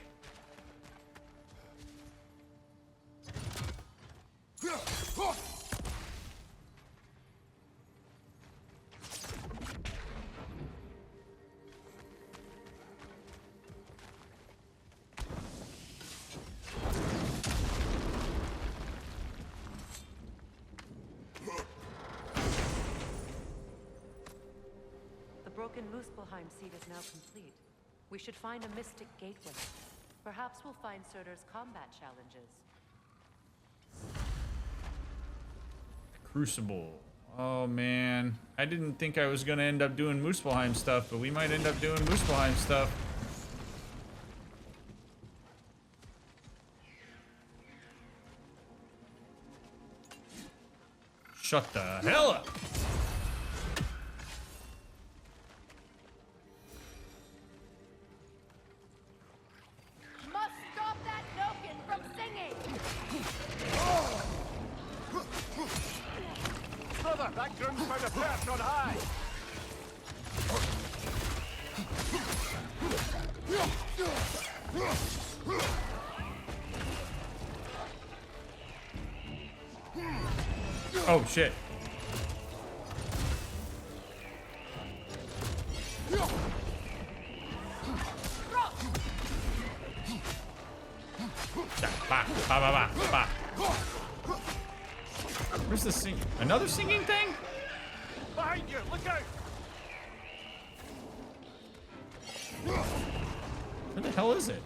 The broken Muspelheim seed is now complete. We should find a mystic gateway. Perhaps we'll find Surtur's combat challenges. Crucible. Oh man, I didn't think I was gonna end up doing Muspelheim stuff, but we might end up doing Muspelheim stuff. Shut the hell up! Must stop that Noken from singing! Brother, that groom's found a perch on high! Oh shit. Ba, ba, ba, ba, ba. Where's the sing? Another singing thing? Behind you, look out! Where the hell is it?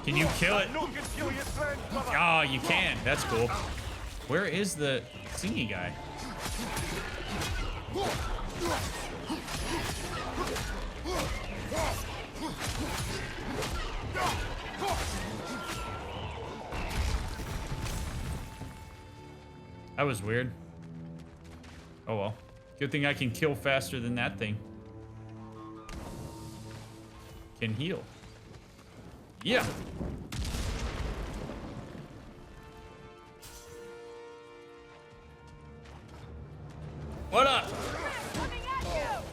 Can you kill it? No can kill your friend, brother! Oh, you can. That's cool. Where is the singing guy? That was weird. Oh well. Good thing I can kill faster than that thing. Can heal. Yeah. What up? Coming at you!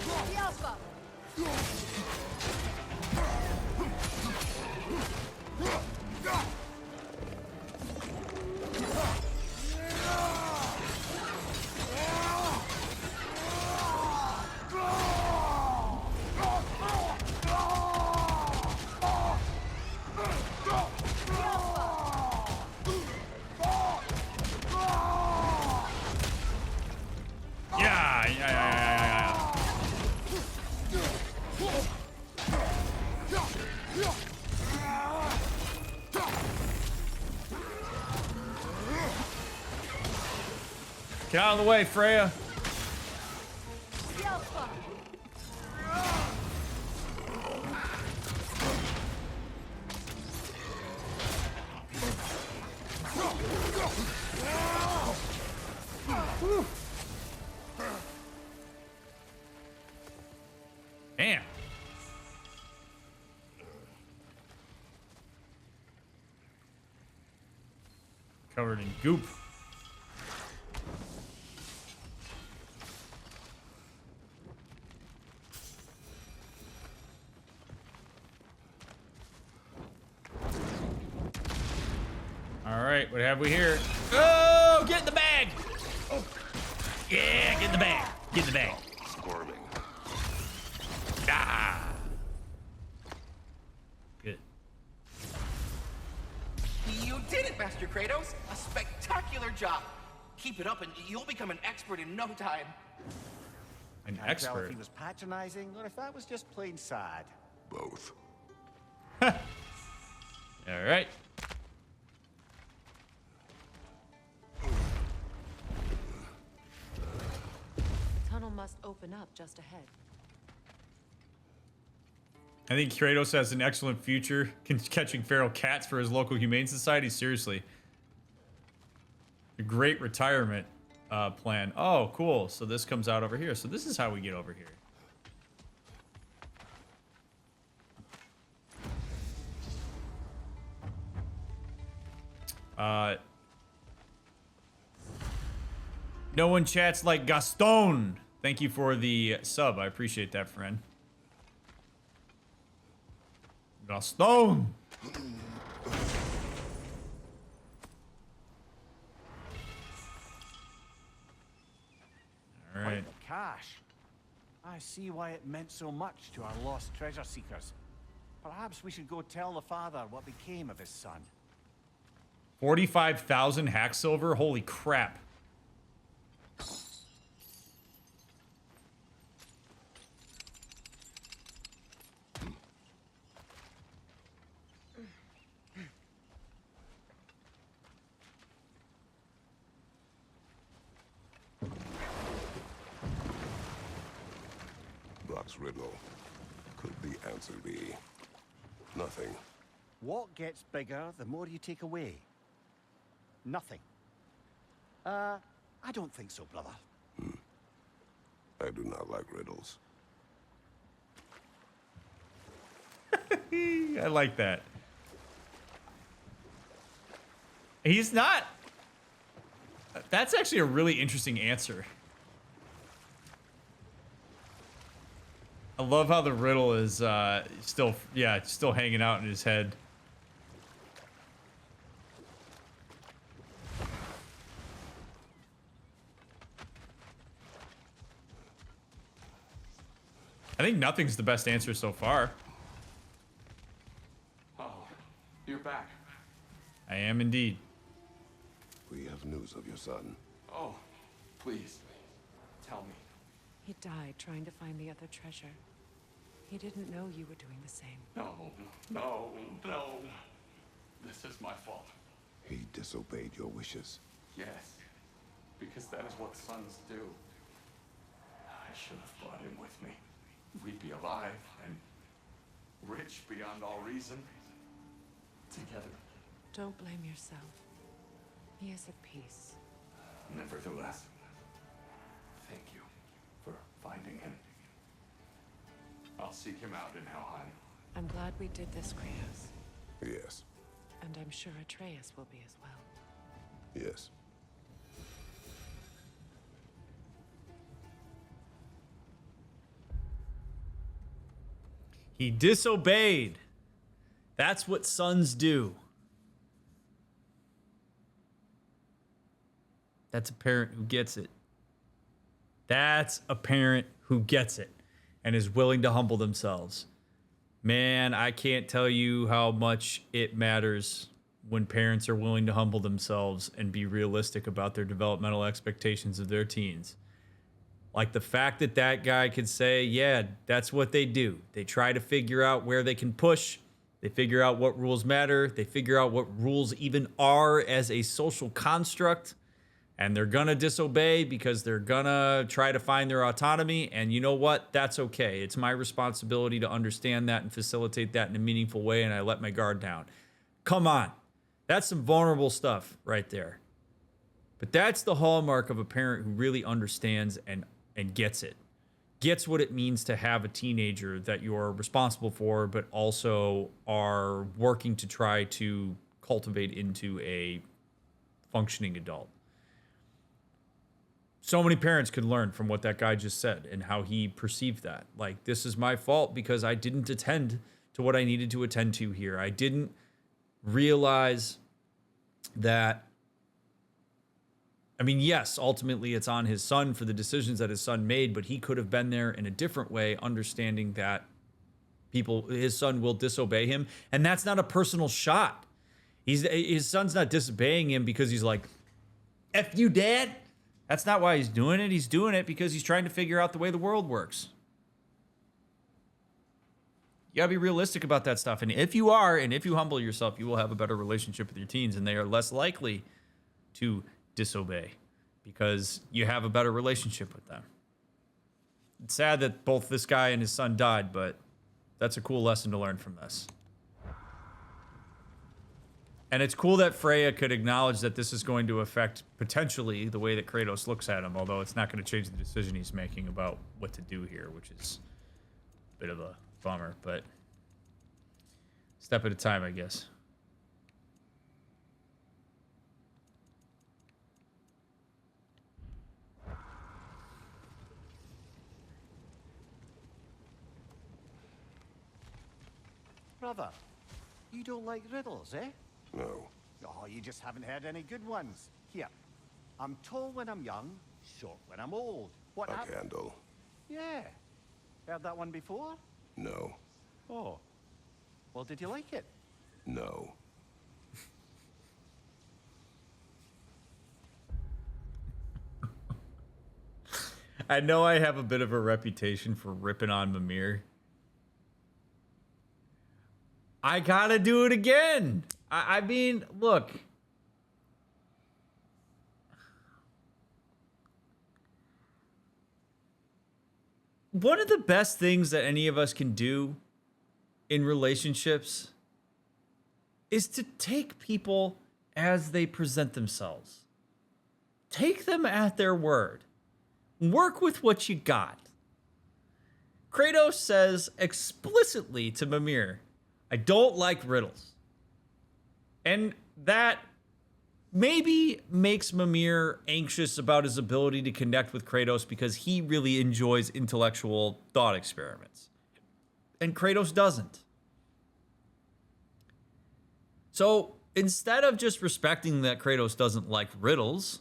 The Alpha! Get out of the way, Freya. Damn. Covered in goop. All right, what have we here? Oh, get in the bag! Oh. Yeah, get in the bag. Get in the bag. Squirming. Ah. Good. You did it, Master Kratos! A spectacular job! Keep it up and you'll become an expert in no time. An Can't tell if expert. he was patronizing or if that was just plain sad. Both. All right. The tunnel must open up just ahead. I think Kratos has an excellent future catching feral cats for his local humane society. Seriously. A great retirement plan. Oh, cool. So this comes out over here. So this is how we get over here. No one chats like Gaston. Thank you for the sub. I appreciate that, friend. Gaston. All right. The cash. I see why it meant so much to our lost treasure seekers. Perhaps we should go tell the father what became of his son. 45,000 hack silver? Holy crap. Brock's riddle. Could the answer be nothing? What gets bigger the more you take away? Nothing. I don't think so, brother. I do not like riddles. I like that. He's not. That's actually a really interesting answer. I love how the riddle is still hanging out in his head. I think nothing's the best answer so far. Oh, you're back. I am indeed. We have news of your son. Oh, please, tell me. He died trying to find the other treasure. He didn't know you were doing the same. No. This is my fault. He disobeyed your wishes. Yes, because that is what sons do. I should have brought him with me. We'd be alive and rich beyond all reason. Together. Don't blame yourself. He is at peace. Nevertheless, thank you for finding him. I'll seek him out in Helheim. I'm glad we did this, Kratos. Yes. And I'm sure Atreus will be as well. Yes. He disobeyed. That's what sons do. That's a parent who gets it. That's a parent who gets it and is willing to humble themselves. Man, I can't tell you how much it matters when parents are willing to humble themselves and be realistic about their developmental expectations of their teens. Like the fact that that guy could say, yeah, that's what they do. They try to figure out where they can push. They figure out what rules matter. They figure out what rules even are as a social construct. And they're going to disobey because they're going to try to find their autonomy. And you know what? That's okay. It's my responsibility to understand that and facilitate that in a meaningful way. And I let my guard down. Come on. That's some vulnerable stuff right there. But that's the hallmark of a parent who really understands and gets it. Gets what it means to have a teenager that you're responsible for, but also are working to try to cultivate into a functioning adult. So many parents could learn from what that guy just said and how he perceived that. Like, this is my fault because I didn't attend to what I needed to attend to here. I didn't realize that, I mean, yes, ultimately it's on his son for the decisions that his son made, but he could have been there in a different way, understanding that his son will disobey him. And that's not a personal shot. His son's not disobeying him because he's like, F you, Dad. That's not why he's doing it. He's doing it because he's trying to figure out the way the world works. You gotta be realistic about that stuff. And if you are, and if you humble yourself, you will have a better relationship with your teens, and they are less likely to disobey because you have a better relationship with them. It's sad that both this guy and his son died, but that's a cool lesson to learn from this. And it's cool that Freya could acknowledge that this is going to affect potentially the way that Kratos looks at him, although it's not going to change the decision he's making about what to do here, which is a bit of a bummer, but step at a time, I guess. Brother, you don't like riddles, eh? No. Oh, you just haven't heard any good ones. Here, I'm tall when I'm young, short when I'm old. What A happened? candle. Yeah. Heard that one before? No. Oh. Well, did you like it? No. I know I have a bit of a reputation for ripping on Mimir. I gotta do it again. I mean, look. One of the best things that any of us can do in relationships is to take people as they present themselves. Take them at their word. Work with what you got. Kratos says explicitly to Mimir, I don't like riddles. And that maybe makes Mimir anxious about his ability to connect with Kratos because he really enjoys intellectual thought experiments. And Kratos doesn't. So instead of just respecting that Kratos doesn't like riddles,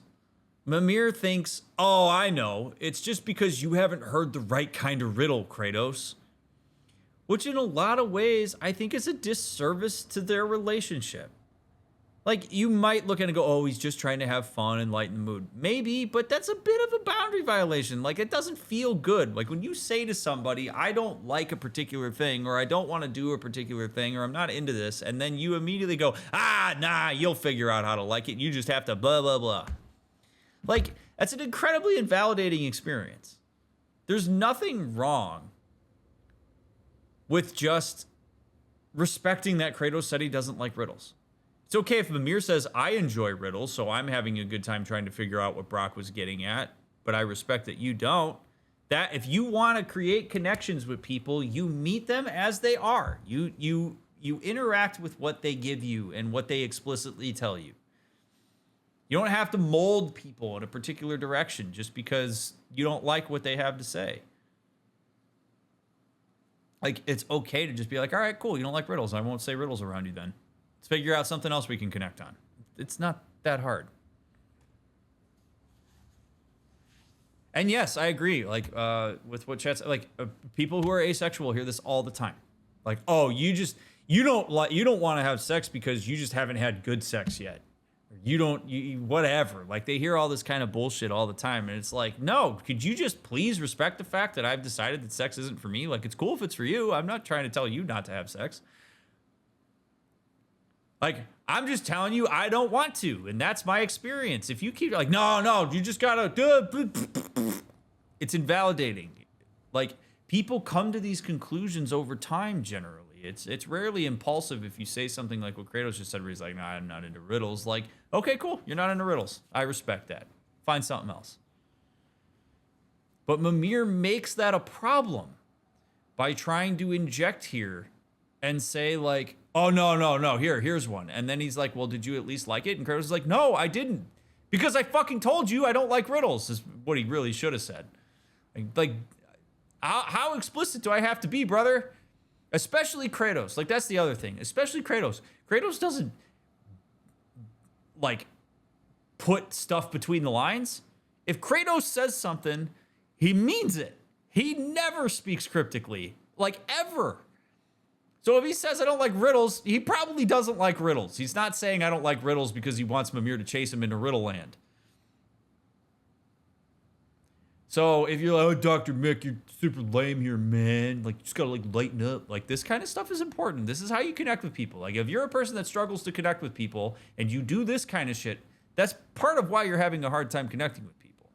Mimir thinks, oh, I know. It's just because you haven't heard the right kind of riddle, Kratos. Which in a lot of ways, I think is a disservice to their relationship. Like, you might look at it and go, oh, he's just trying to have fun and lighten the mood. Maybe, but that's a bit of a boundary violation. Like, it doesn't feel good. Like, when you say to somebody, I don't like a particular thing, or I don't want to do a particular thing, or I'm not into this, and then you immediately go, nah, you'll figure out how to like it. You just have to blah, blah, blah. Like, that's an incredibly invalidating experience. There's nothing wrong with just respecting that Kratos said he doesn't like riddles. It's okay if Mimir says, I enjoy riddles, so I'm having a good time trying to figure out what Brock was getting at, but I respect that you don't. That if you want to create connections with people, you meet them as they are. You interact with what they give you and what they explicitly tell you. You don't have to mold people in a particular direction just because you don't like what they have to say. Like, it's okay to just be like, all right, cool, you don't like riddles. I won't say riddles around you then. Let's figure out something else we can connect on. It's not that hard. And yes, I agree. Like, with what Chet's like, people who are asexual hear this all the time. Like, oh, you don't want to have sex because you just haven't had good sex yet. Whatever. Like, they hear all this kind of bullshit all the time, and it's like, no, could you just please respect the fact that I've decided that sex isn't for me? Like, it's cool if it's for you. I'm not trying to tell you not to have sex. Like, I'm just telling you, I don't want to, and that's my experience. If you keep like, no, you just gotta do it, it's invalidating. Like, people come to these conclusions over time generally. It's rarely impulsive if you say something like what Kratos just said, where he's like, no, I'm not into riddles. Like, okay, cool, you're not into riddles. I respect that. Find something else. But Mimir makes that a problem by trying to inject here and say like, oh, no, here's one. And then he's like, well, did you at least like it? And Kratos is like, no, I didn't. Because I fucking told you I don't like riddles, is what he really should have said. Like how explicit do I have to be, brother? Especially Kratos. Like, that's the other thing. Especially Kratos. Kratos doesn't, like, put stuff between the lines. If Kratos says something, he means it. He never speaks cryptically. Like, ever. So if he says I don't like riddles, he probably doesn't like riddles. He's not saying I don't like riddles because he wants Mimir to chase him into Riddle Land. So if you're like, oh, Dr. Mick, you're super lame here, man. Like, you just gotta, like, lighten up. Like, this kind of stuff is important. This is how you connect with people. Like, if you're a person that struggles to connect with people and you do this kind of shit, that's part of why you're having a hard time connecting with people.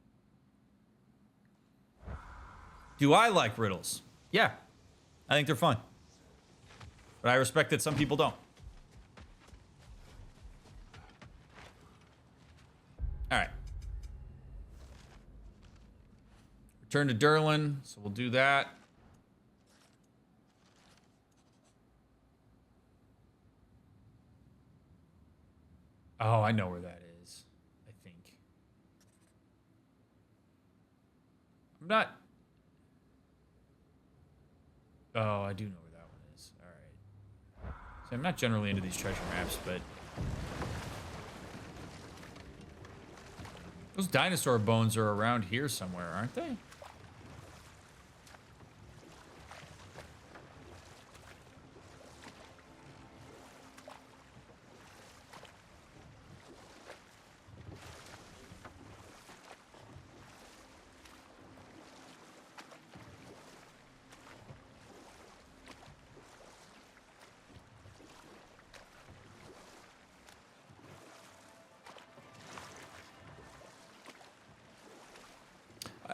Do I like riddles? Yeah. I think they're fun. But I respect that some people don't. All right. Return to Durlin, so we'll do that. Oh, I know where that is, I think. I'm not... Oh, I do know where that one is. All right. So I'm not generally into these treasure maps, but... Those dinosaur bones are around here somewhere, aren't they?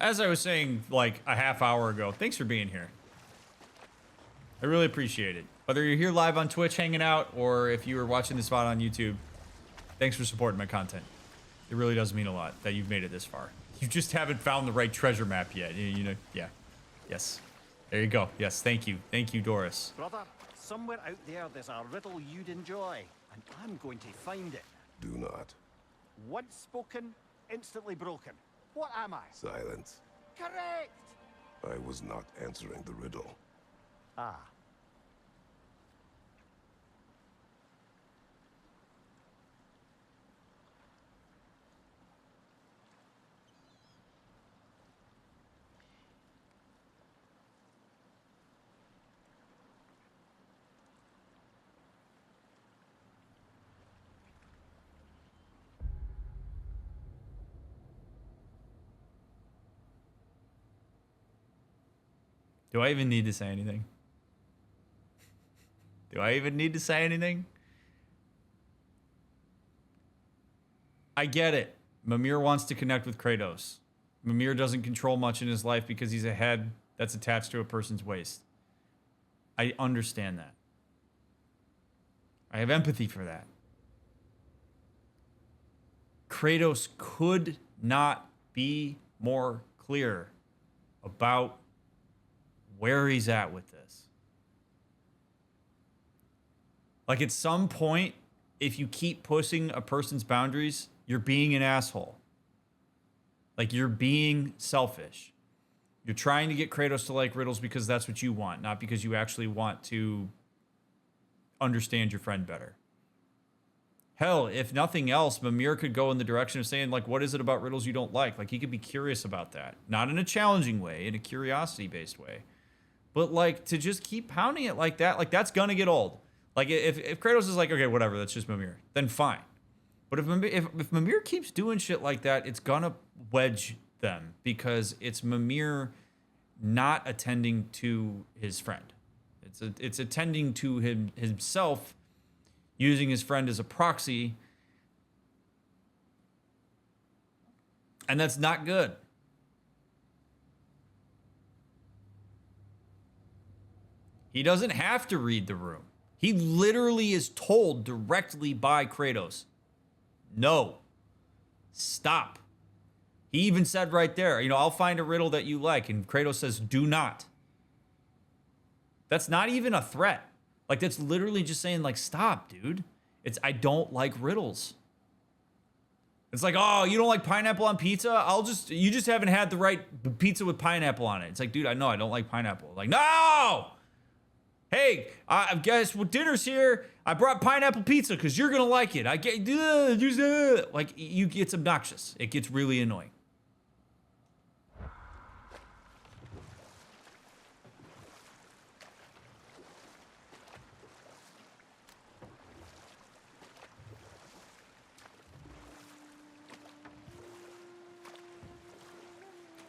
As I was saying like a half hour ago, thanks for being here. I really appreciate it. Whether you're here live on Twitch hanging out or if you were watching this VOD on YouTube, thanks for supporting my content. It really does mean a lot that you've made it this far. You just haven't found the right treasure map yet. You know, yeah. Yes. There you go. Yes, thank you. Thank you, Doris. Brother, somewhere out there's a riddle you'd enjoy, and I'm going to find it. Do not. Once spoken, instantly broken. What am I? Silence. Correct! I was not answering the riddle. Ah. Do I even need to say anything? Do I even need to say anything? I get it. Mimir wants to connect with Kratos. Mimir doesn't control much in his life because he's a head that's attached to a person's waist. I understand that. I have empathy for that. Kratos could not be more clear about where he's at with this. Like, at some point, if you keep pushing a person's boundaries, you're being an asshole. Like, you're being selfish. You're trying to get Kratos to like riddles because that's what you want, not because you actually want to understand your friend better. Hell, if nothing else, Mimir could go in the direction of saying, like, what is it about riddles you don't like? Like, he could be curious about that. Not in a challenging way, in a curiosity-based way. But, like, to just keep pounding it like that, like, that's gonna get old. Like, if Kratos is like, okay, whatever, that's just Mimir, then fine. But if Mimir keeps doing shit like that, it's gonna wedge them because it's Mimir not attending to his friend. It's attending to himself using his friend as a proxy. And that's not good. He doesn't have to read the room. He literally is told directly by Kratos, no, stop. He even said right there, you know, I'll find a riddle that you like. And Kratos says, do not. That's not even a threat. Like, that's literally just saying, like, stop, dude. I don't like riddles. It's like, oh, you don't like pineapple on pizza? You just haven't had the right pizza with pineapple on it. It's like, dude, I know I don't like pineapple. Like, no! Hey, I guess what dinner's here. I brought pineapple pizza because you're gonna like it. Like, it's obnoxious. It gets really annoying.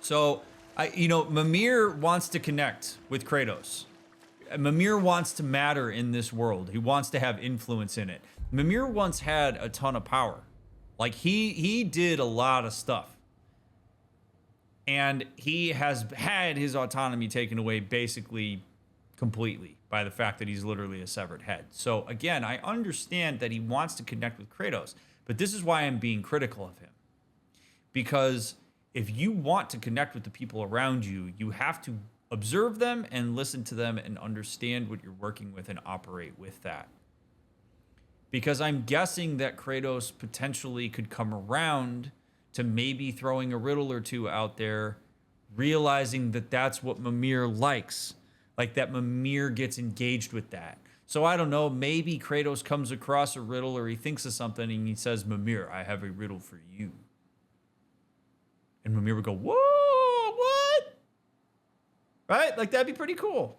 So, Mimir wants to connect with Kratos. Mimir wants to matter in this world. He wants to have influence in it. Mimir once had a ton of power. Like, he did a lot of stuff. And he has had his autonomy taken away basically completely by the fact that he's literally a severed head. So, again, I understand that he wants to connect with Kratos. But this is why I'm being critical of him. Because if you want to connect with the people around you, you have to observe them and listen to them and understand what you're working with and operate with that. Because I'm guessing that Kratos potentially could come around to maybe throwing a riddle or two out there, realizing that that's what Mimir likes. Like, that Mimir gets engaged with that. So I don't know, maybe Kratos comes across a riddle or he thinks of something and he says, Mimir, I have a riddle for you. And Mimir would go, whoa, what? Right? Like, that'd be pretty cool.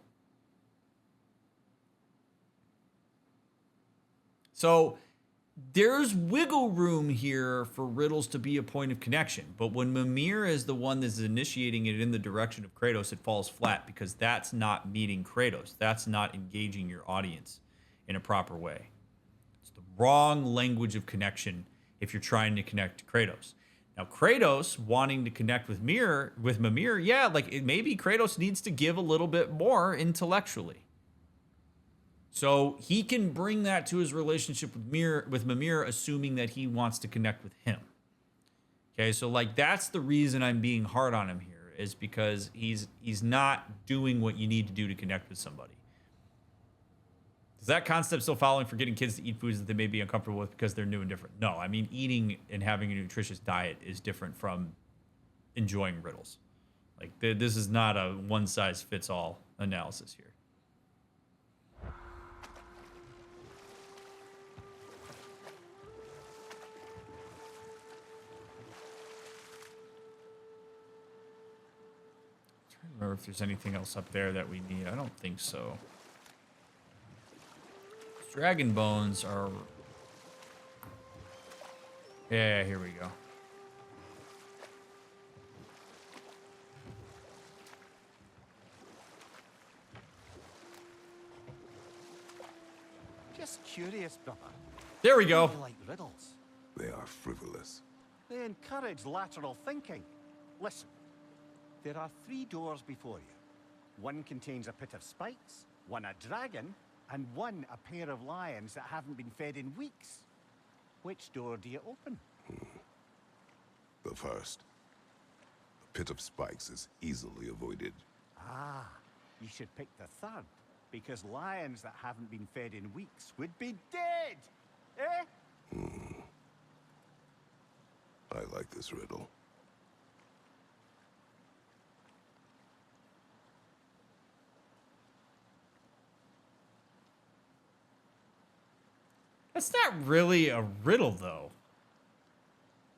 So there's wiggle room here for riddles to be a point of connection. But when Mimir is the one that's initiating it in the direction of Kratos, it falls flat because that's not meeting Kratos. That's not engaging your audience in a proper way. It's the wrong language of connection if you're trying to connect to Kratos. Now, Kratos wanting to connect with Mimir, yeah, like, maybe Kratos needs to give a little bit more intellectually. So he can bring that to his relationship with Mimir, assuming that he wants to connect with him. Okay, so, like, that's the reason I'm being hard on him here, is because he's not doing what you need to do to connect with somebody. Is that concept still following for getting kids to eat foods that they may be uncomfortable with because they're new and different? No, I mean, eating and having a nutritious diet is different from enjoying riddles. Like, this is not a one-size-fits-all analysis here. I'm trying to remember if there's anything else up there that we need. I don't think so. Dragon bones are... Yeah, here we go. Just curious, brother. There we go. You like riddles? They are frivolous. They encourage lateral thinking. Listen, there are 3 doors before you. One contains a pit of spikes, one a dragon, and one a pair of lions that haven't been fed in weeks. Which door do you open? The first. The pit of spikes is easily avoided. Ah, you should pick the third, because lions that haven't been fed in weeks would be dead! Eh? I like this riddle. That's not really a riddle, though.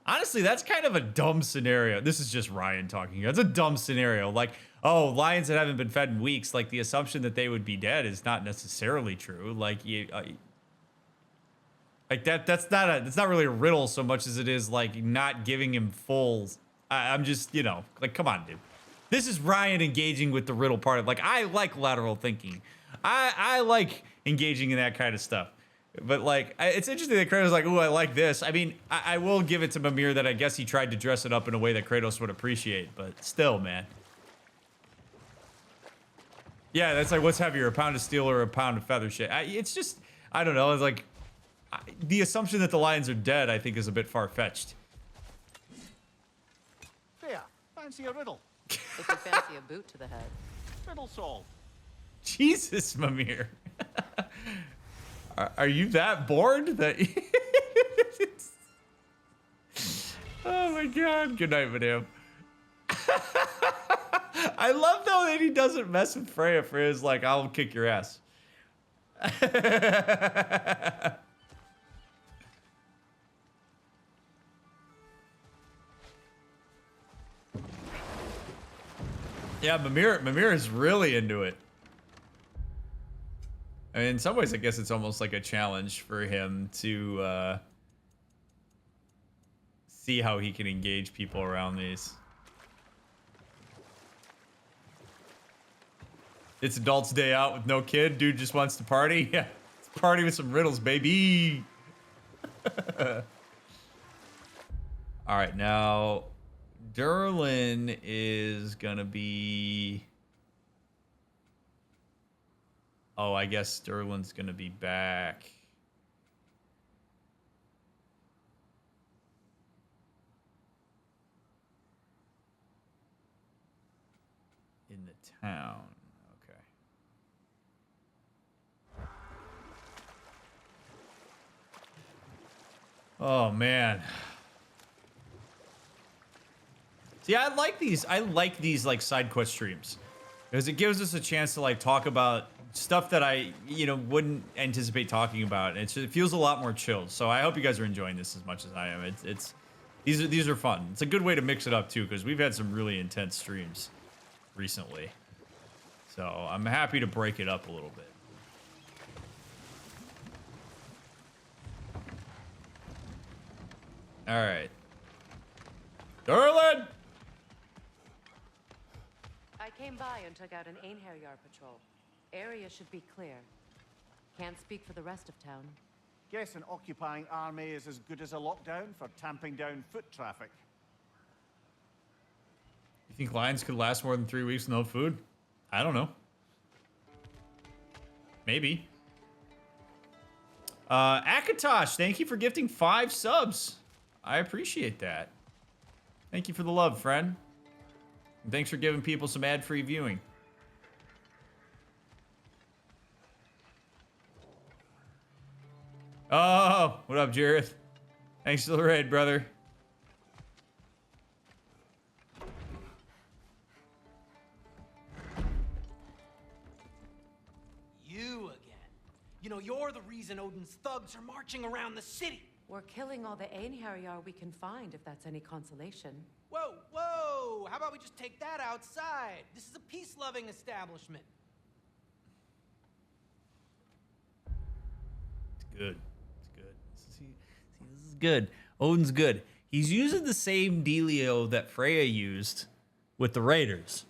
Honestly, that's kind of a dumb scenario. This is just Ryan talking here. That's a dumb scenario. Like, oh, lions that haven't been fed in weeks, like, the assumption that they would be dead is not necessarily true. Like, that's not really a riddle so much as it is, like, not giving him full... I'm just, like, come on, dude. This is Ryan engaging with the riddle part of, like, I like lateral thinking. I like engaging in that kind of stuff. But like, it's interesting that Kratos is like, ooh, I like this. I mean, I will give it to Mimir that I guess he tried to dress it up in a way that Kratos would appreciate, but still, man. Yeah, that's like, what's heavier, a pound of steel or a pound of feather shit? It's just, I don't know. It's like, the assumption that the lions are dead, I think, is a bit far-fetched. There, fancy a riddle. If you fancy a boot to the head. Riddle solved. Jesus, Mimir. Are you that bored that? Oh my God! Good night, madam. I love though that he doesn't mess with Freya. Freya's like, I'll kick your ass. Yeah, Mimir is really into it. I mean, in some ways, I guess it's almost like a challenge for him to see how he can engage people around these. It's adult's day out with no kid. Dude just wants to party. Yeah, let's party with some riddles, baby. All right, now Durlin is gonna be. Oh, I guess Durlin's gonna be back. In the town. Okay. Oh man. See, I like these like side quest streams. Because it gives us a chance to like talk about stuff that I, wouldn't anticipate talking about. It feels a lot more chilled. So I hope you guys are enjoying this as much as I am. These are fun. It's a good way to mix it up too, because we've had some really intense streams recently. So I'm happy to break it up a little bit. All right. Durlin! I came by and took out an Einherjar patrol. Area should be clear. Can't speak for the rest of town. Guess an occupying army is as good as a lockdown for tamping down foot traffic. You think lions could last more than 3 weeks with no food? I don't know. Maybe. Akatosh, thank you for gifting 5 subs. I appreciate that. Thank you for the love, friend. And thanks for giving people some ad-free viewing. Oh, what up, Jareth? Thanks for the raid, brother. You again. You know, you're the reason Odin's thugs are marching around the city. We're killing all the Einherjar we can find, if that's any consolation. Whoa, whoa! How about we just take that outside? This is a peace-loving establishment. It's good. It's good. See, this is good. Odin's good. He's using the same dealio that Freya used with the Raiders.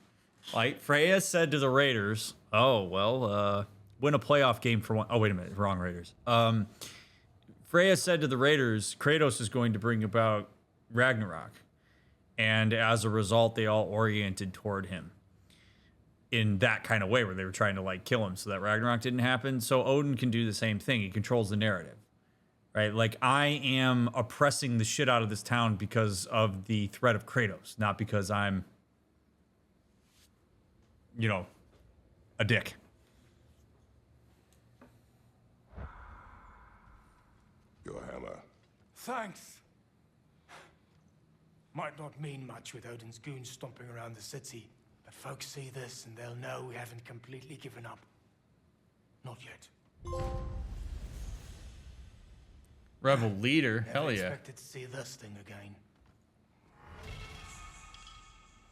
Like, Freya said to the Raiders, oh, well, win a playoff game for one. Oh, wait a minute. Wrong Raiders. Freya said to the Raiders, Kratos is going to bring about Ragnarok. And as a result, they all oriented toward him in that kind of way where they were trying to like kill him so that Ragnarok didn't happen. So Odin can do the same thing. He controls the narrative, right? Like, I am oppressing the shit out of this town because of the threat of Kratos, not because I'm, a dick. Your hammer. Thanks. Might not mean much with Odin's goons stomping around the city, but folks see this and they'll know we haven't completely given up. Not yet. Rebel leader, Never hell yeah. expected to see this thing again.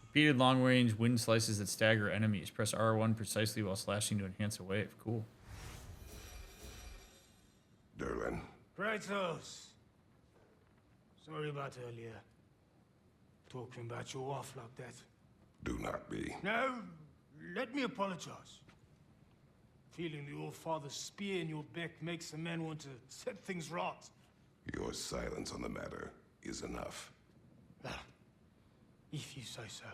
Repeated long-range wind slices that stagger enemies. Press R1 precisely while slashing to enhance a wave. Cool. Durlin. Kratos. Sorry about earlier. Talking about your wife like that. Do not be. No, let me apologize. Feeling the All-Father's spear in your back makes a man want to set things right. Your silence on the matter is enough. Well, if you say so.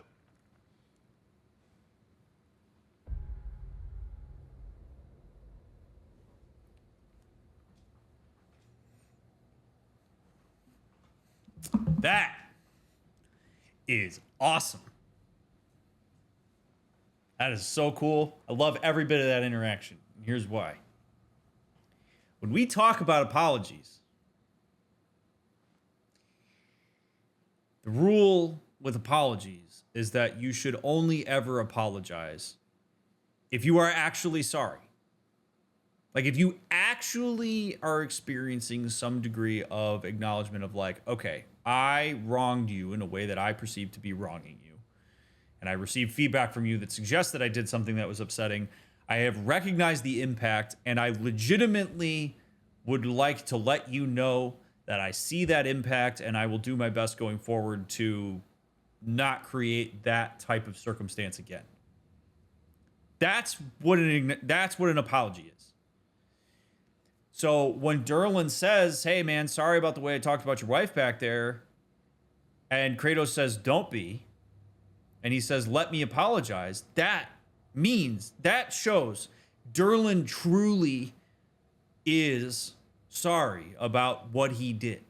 That is awesome. That is so cool. I love every bit of that interaction. Here's why. When we talk about apologies, the rule with apologies is that you should only ever apologize if you are actually sorry. Like, if you actually are experiencing some degree of acknowledgement of, like, okay, I wronged you in a way that I perceive to be wronging you, and I received feedback from you that suggests that I did something that was upsetting. I have recognized the impact, and I legitimately would like to let you know that I see that impact, and I will do my best going forward to not create that type of circumstance again. That's what an apology is. So when Durlin says, hey, man, sorry about the way I talked about your wife back there, and Kratos says, don't be, and he says, let me apologize, that shows Durlin truly is sorry about what he did,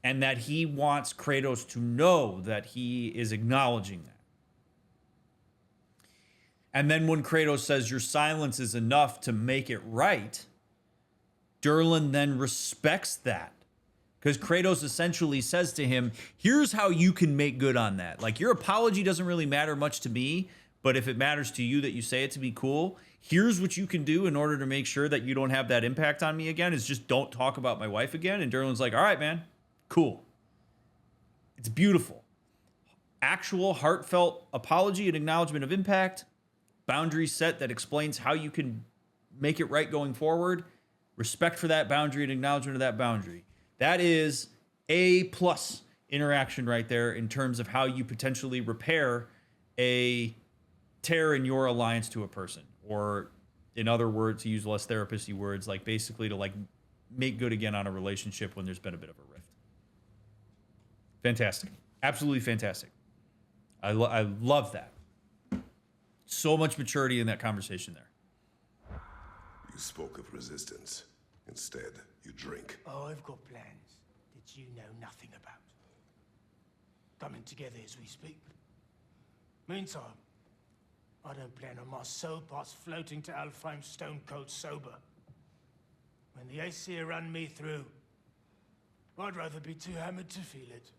and that he wants Kratos to know that he is acknowledging that. And then when Kratos says, your silence is enough to make it right, Durlin then respects that, because Kratos essentially says to him, here's how you can make good on that. Like, your apology doesn't really matter much to me, but if it matters to you that you say it to be cool, here's what you can do in order to make sure that you don't have that impact on me again, is just don't talk about my wife again. And Durlin's like, all right, man, cool. It's beautiful. Actual heartfelt apology and acknowledgement of impact, boundary set that explains how you can make it right going forward, respect for that boundary and acknowledgement of that boundary. That is A+ interaction right there in terms of how you potentially repair a tear in your alliance to a person, or in other words, to use less therapist-y words, like basically to like make good again on a relationship when there's been a bit of a rift. Fantastic. Absolutely fantastic. I love that. So much maturity in that conversation there. You spoke of resistance. Instead, you drink. Oh, I've got plans that you know nothing about. Coming together as we speak. Meantime, I don't plan on my soul parts floating to Alfheim stone cold sober. When the Aesir run me through, I'd rather be too hammered to feel it.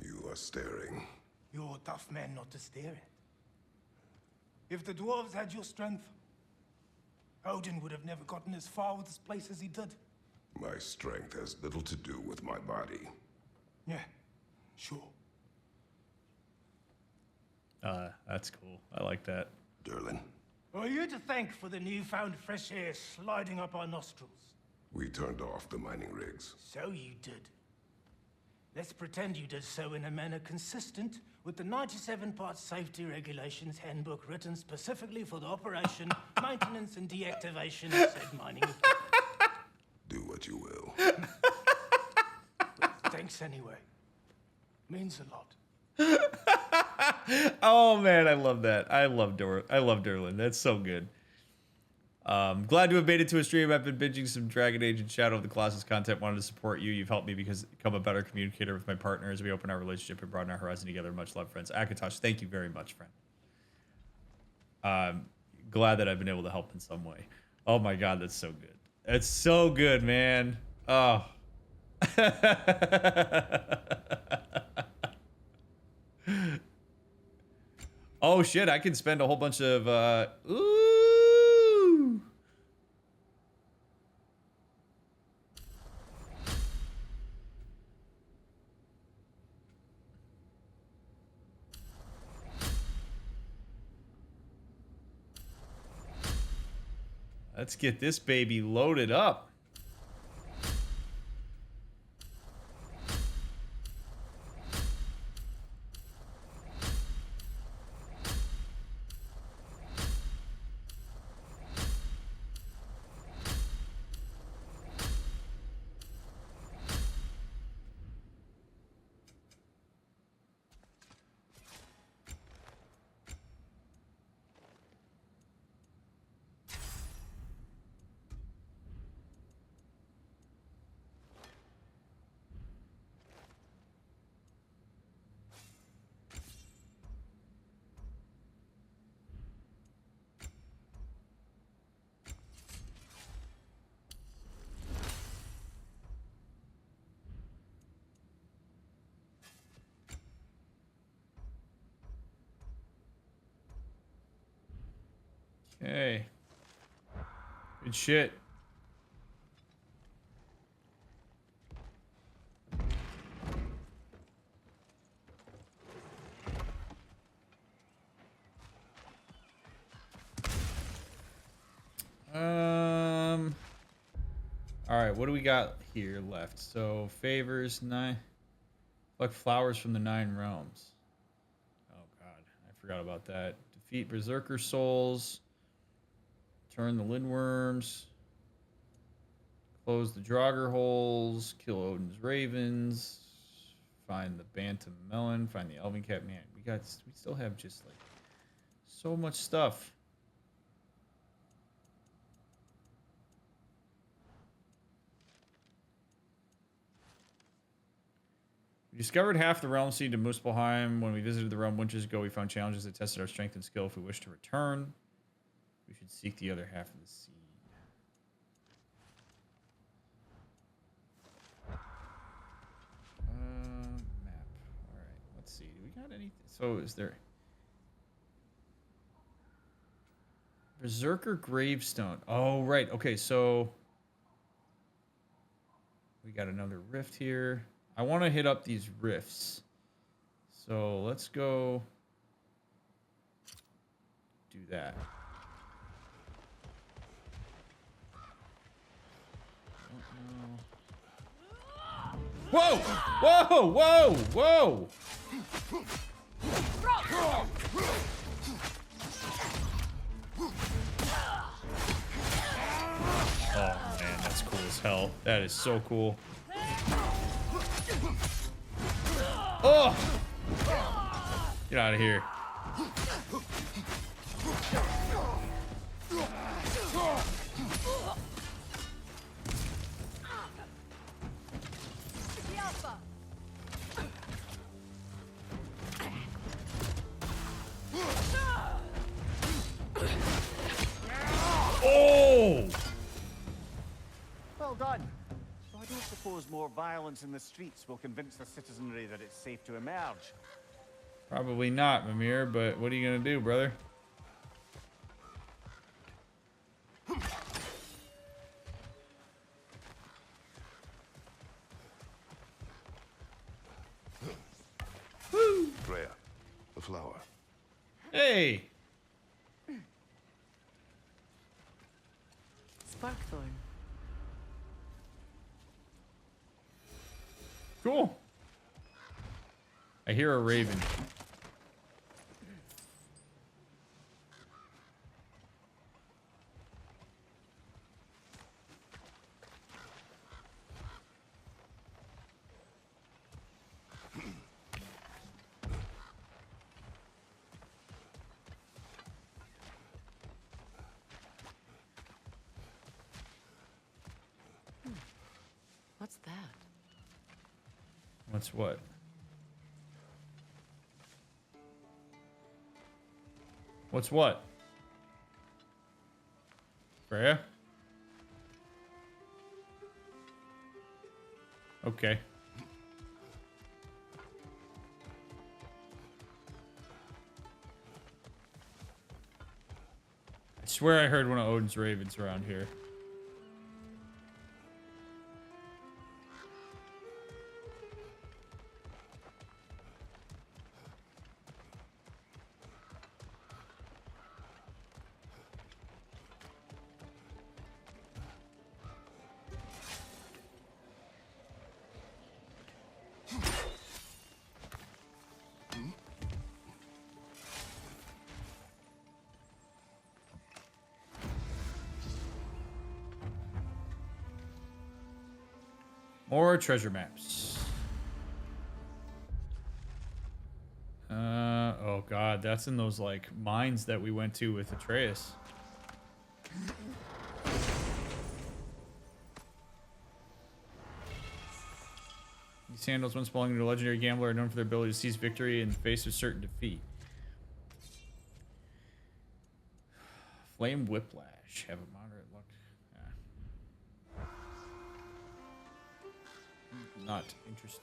You are staring. You're a tough man not to stare at. If the dwarves had your strength, Odin would have never gotten as far with this place as he did. My strength has little to do with my body. Yeah, sure. That's cool. I like that. Durlin, Are you to thank for the newfound fresh air sliding up our nostrils? we turned off the mining rigs. So you did. Let's pretend you did so in a manner consistent with the 97-part safety regulations handbook written specifically for the operation, maintenance, and deactivation of said mining equipment. Do what you will. Thanks anyway. Means a lot. Oh man, I love that. I love Durlin. That's so good. Glad to have made it to a stream. I've been binging some Dragon Age and Shadow of the Colossus content. Wanted to support you. You've helped me become a better communicator with my partner as we open our relationship and broaden our horizon together. Much love, friends. Akatosh, thank you very much, friend. Glad that I've been able to help in some way. Oh my God, that's so good. It's so good, man. Oh. Oh shit, I can spend a whole bunch of ooh. Let's get this baby loaded up. Okay. Good shit. All right, what do we got here left? So favors 9, collect flowers from the 9 realms. Oh god, I forgot about that. Defeat berserker souls. Turn the lindworms. Close the Draugr holes. Kill Odin's ravens. Find the Bantam melon. Find the Elven cat. Man, we still have just like so much stuff. We discovered half the realm seed to Muspelheim. When we visited the realm winters ago, we found challenges that tested our strength and skill. If we wish to return, we should seek the other half of the seed. Map. All right. Let's see. Do we got anything? So is there Berserker gravestone? Oh, right. Okay. So we got another rift here. I want to hit up these rifts. So let's go do that. Whoa! Whoa! Whoa! Whoa! Oh man, that's cool as hell. That is so cool. Oh! Get out of here. Oh! Well done. So I don't suppose more violence in the streets will convince the citizenry that it's safe to emerge. Probably not, Mimir, but what are you gonna do, brother? Woo! Freya, the flower. Hey! Sparkthorn. Cool. I hear a raven. What's that? What's what? What's what? Freya? Okay. I swear I heard one of Odin's ravens around here. More treasure maps. Oh god, that's in those like mines that we went to with Atreus. These sandals, once belonging to a legendary gambler, are known for their ability to seize victory in the face of certain defeat. Flame whiplash. Have a moderate luck. Not interested.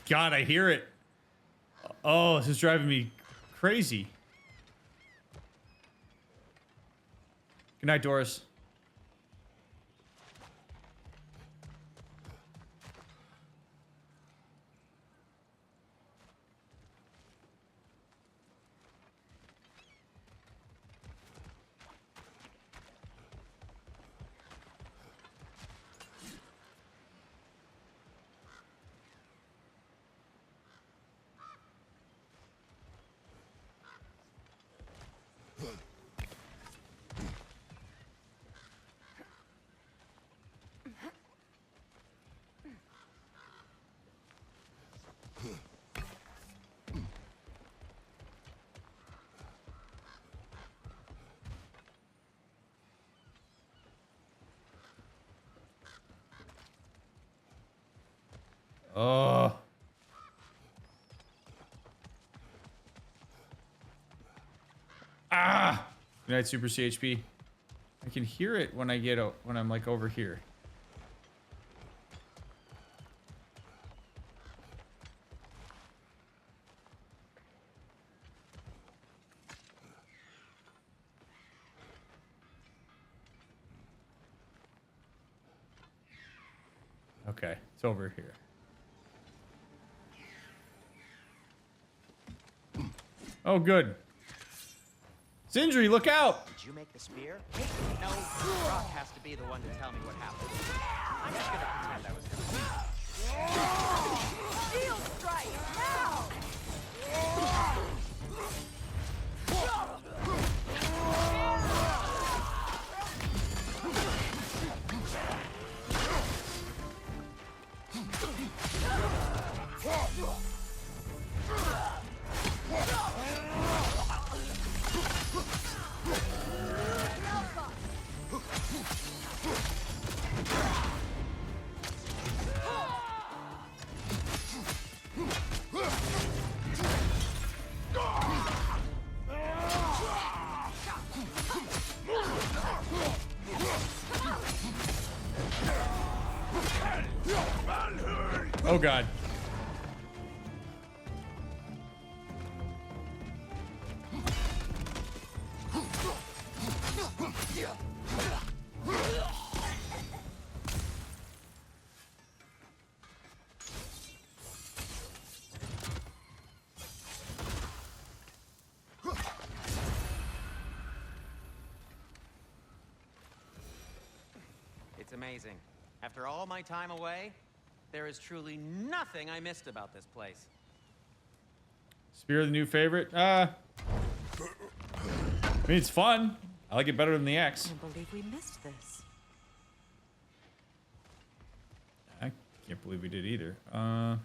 God, I hear it. Oh, this is driving me crazy. Good night, Doris. Oh. Ah! Good night, Super CHP. I can hear it when I get when I'm like over here. Okay, it's over here. Oh, good. Sindri, look out! Did you make the spear? No, Brock has to be the one to tell me what happened. I'm just gonna pretend I was gonna. Shield strike now! Oh, God. It's amazing. After all my time away, there is truly nothing I missed about this place. Spear the new favorite? I mean, it's fun. I like it better than the X. I can't believe we missed this. I can't believe we did either. I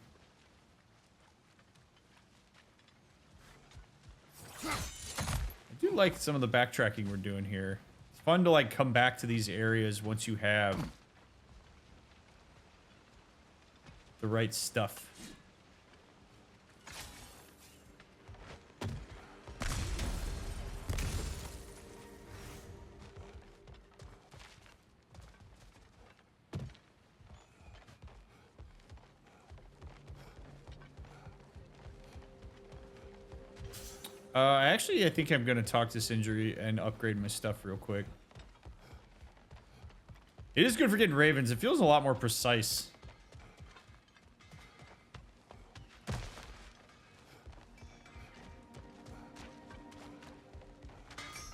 do like some of the backtracking we're doing here. It's fun to like come back to these areas once you have the right stuff. Actually, I think I'm gonna talk to Sindri and upgrade my stuff real quick. It is good for getting ravens. It feels a lot more precise.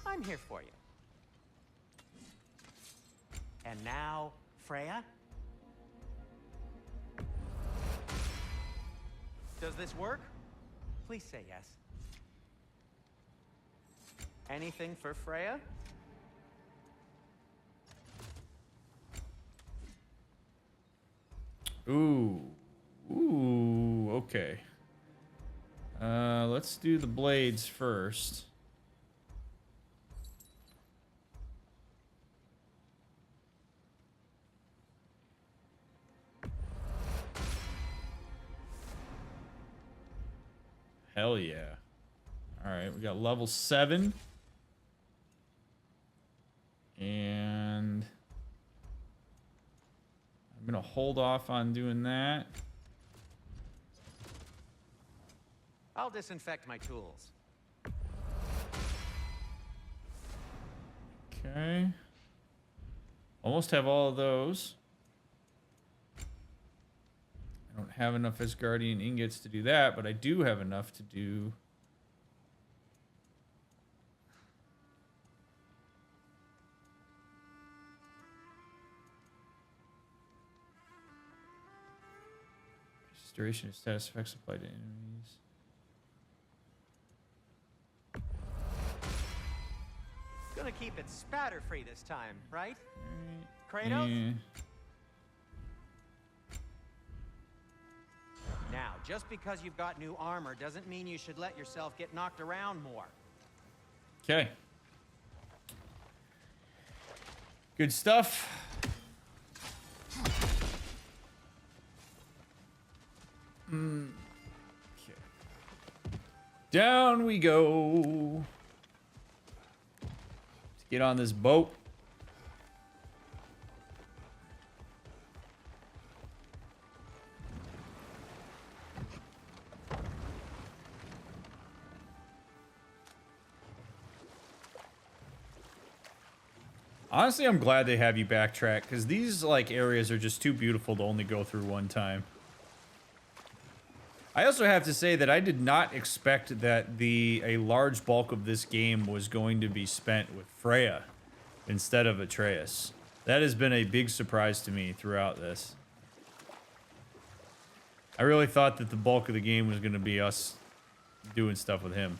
I'm here for you. And now, Freya? Does this work? Please say yes. Anything for Freya? Ooh. Ooh, okay. Let's do the blades first. Hell yeah. All right, we got level 7. And I'm gonna hold off on doing that. I'll disinfect my tools. Okay. Almost have all of those. I don't have enough Asgardian ingots to do that, but I do have enough to do... Restoration of status effects applied to enemies. Gonna keep it spatter-free this time, right? Kratos? Yeah. Now, just because you've got new armor doesn't mean you should let yourself get knocked around more. Okay. Good stuff. Okay. Down we go. Let's get on this boat. Honestly, I'm glad they have you backtrack, because these like areas are just too beautiful to only go through one time. I also have to say that I did not expect that a large bulk of this game was going to be spent with Freya instead of Atreus. That has been a big surprise to me throughout this. I really thought that the bulk of the game was going to be us doing stuff with him.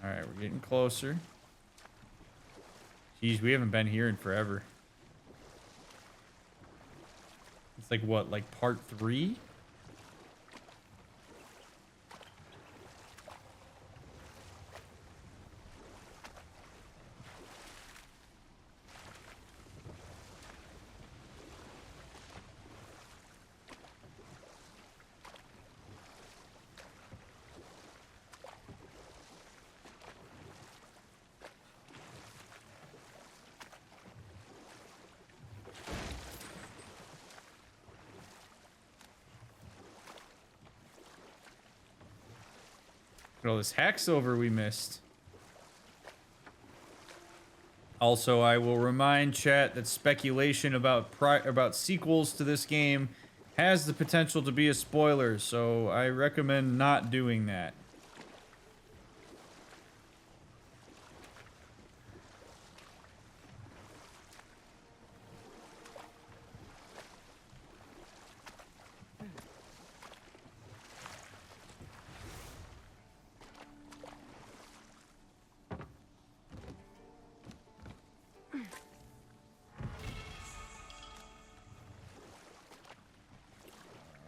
Alright, we're getting closer. Jeez, we haven't been here in forever. It's like what, like part 3? Look at all this hack silver we missed. Also, I will remind chat that speculation about sequels to this game has the potential to be a spoiler, so I recommend not doing that.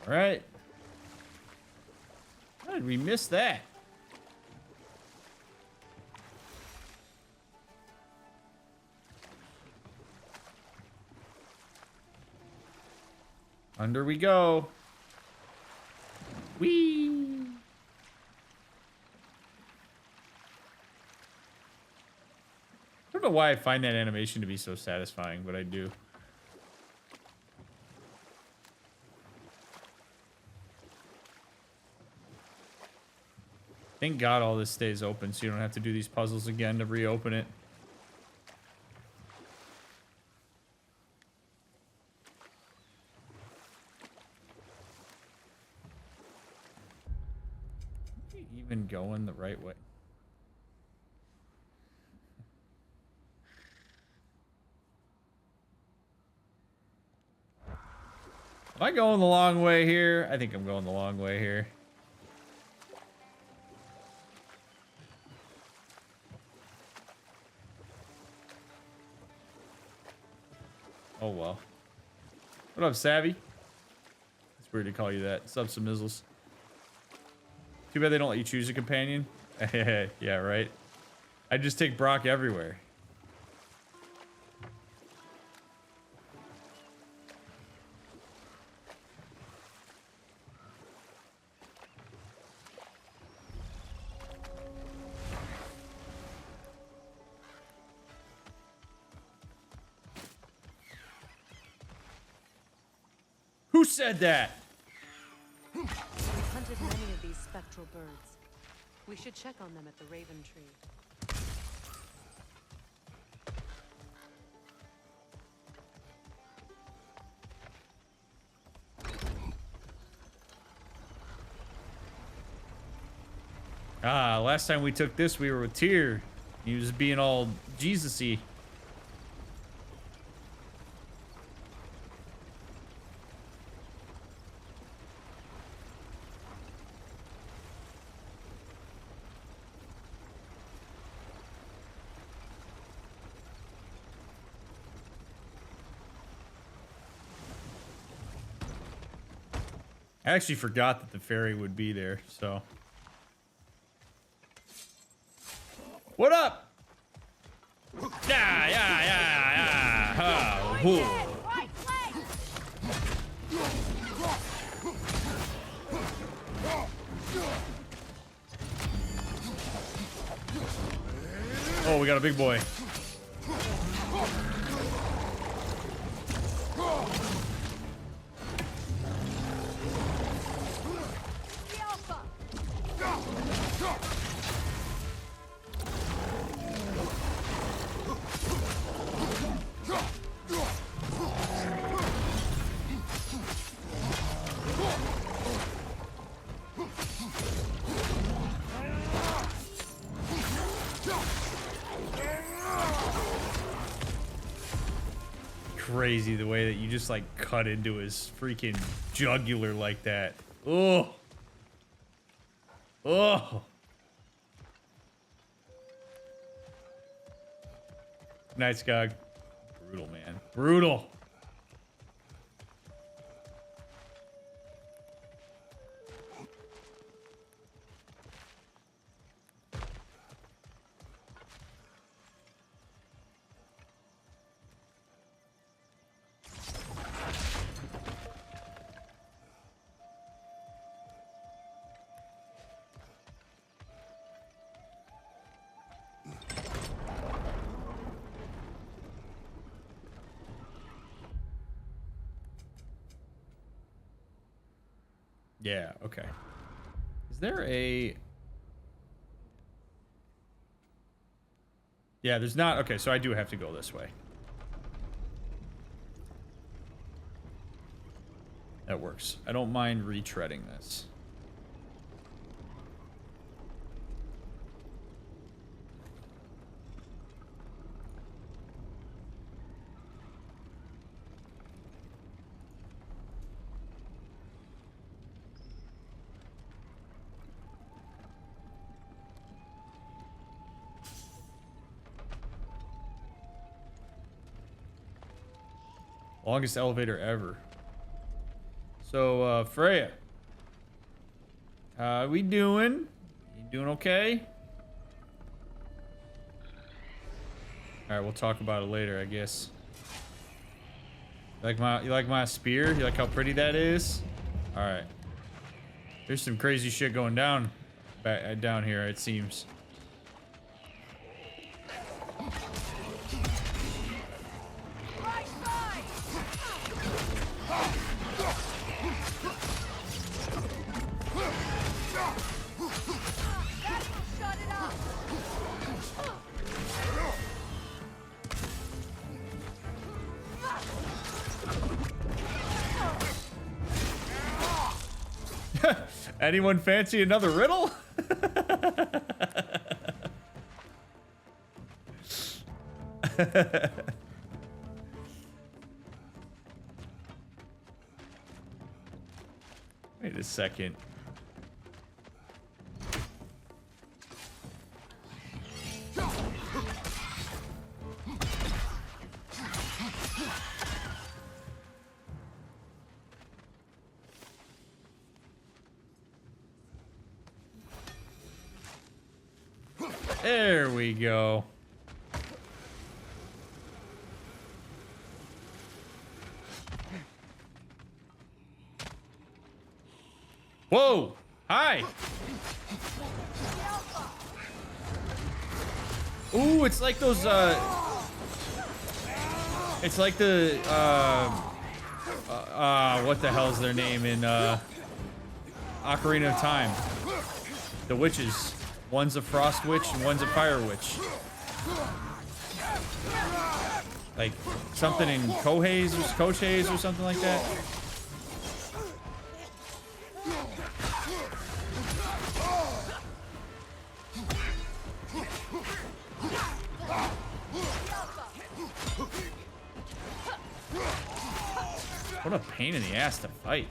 All right. How did we miss that? Under we go. Whee! I don't know why I find that animation to be so satisfying, but I do. Thank God all this stays open so you don't have to do these puzzles again to reopen it. Are you even going the right way? Am I going the long way here? I think I'm going the long way here. Oh well. What up, Savvy? It's weird to call you that. Sub some mizzles. Too bad they don't let you choose a companion. Yeah, right. I just take Brock everywhere. said that? We've hunted many of these spectral birds. We should check on them at the Raven Tree. Ah, last time we took this, we were with Tyr. He was being all Jesus-y. I actually forgot that the ferry would be there, so. What up? Yeah. Oh, we got a big boy. Crazy the way that you just like cut into his freaking jugular like that. Oh. Nice, Gog. Brutal, man. Brutal. Yeah, okay. Is there a... Yeah, there's not... Okay, so I do have to go this way. That works. I don't mind retreading this. Longest elevator ever. So, Freya. How we doing? You doing okay? Alright, we'll talk about it later, I guess. You like my spear? You like how pretty that is? Alright. There's some crazy shit going down down here, it seems. Anyone fancy another riddle? Wait a second. There we go. Whoa! Hi! Ooh, it's like those, it's like the, what the hell's their name in Ocarina of Time? The witches. One's a frost witch and one's a fire witch. Like something in Koches or something like that. What a pain in the ass to fight.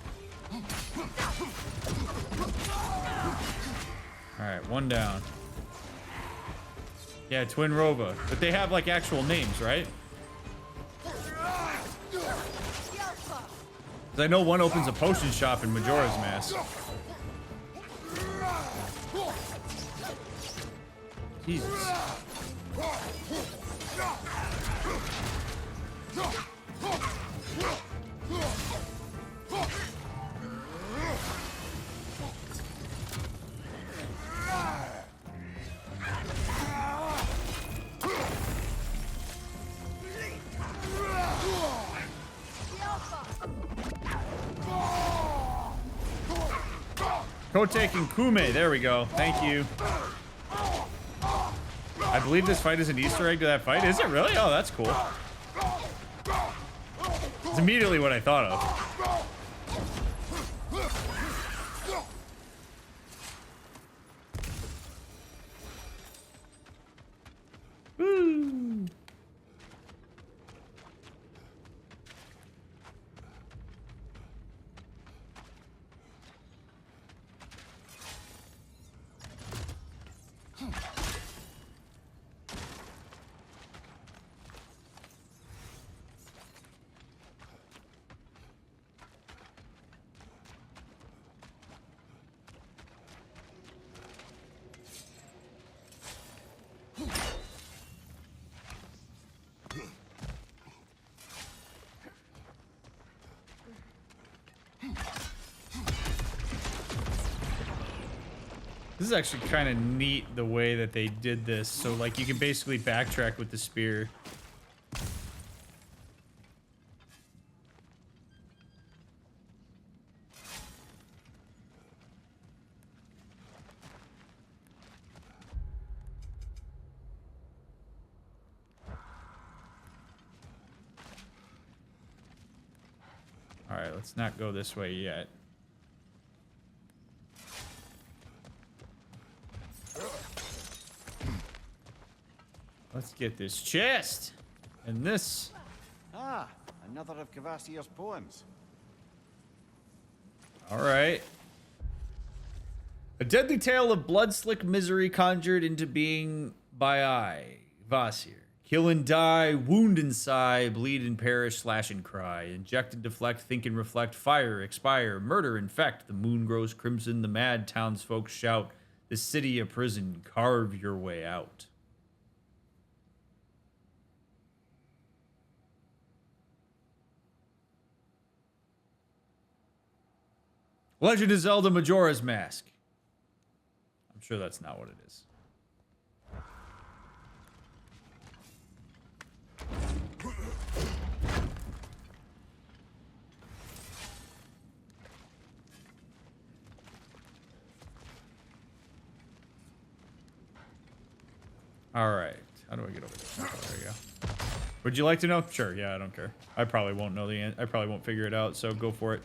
Alright, one down. Yeah, Twin Rova. But they have like actual names, right? Because I know one opens a potion shop in Majora's Mask. Jesus. Kotek and Kume, there we go. Thank you. I believe this fight is an Easter egg to that fight. Is it really? Oh, that's cool. It's immediately what I thought of. Woo. This is actually kind of neat the way that they did this. So like you can basically backtrack with the spear. All right, let's not go this way yet. Let's get this chest and this. Ah, another of Kvasir's poems. All right. A deadly tale of blood-slick misery conjured into being by I, Kvasir. Kill and die, wound and sigh, bleed and perish, slash and cry. Inject and deflect, think and reflect, fire, expire, murder, infect. The moon grows crimson, the mad townsfolk shout. The city a prison, carve your way out. Legend of Zelda Majora's Mask. I'm sure that's not what it is. All right. How do I get over there? Oh, there you go. Would you like to know? Sure. Yeah, I don't care. I probably won't know the answer. I probably won't figure it out, so go for it.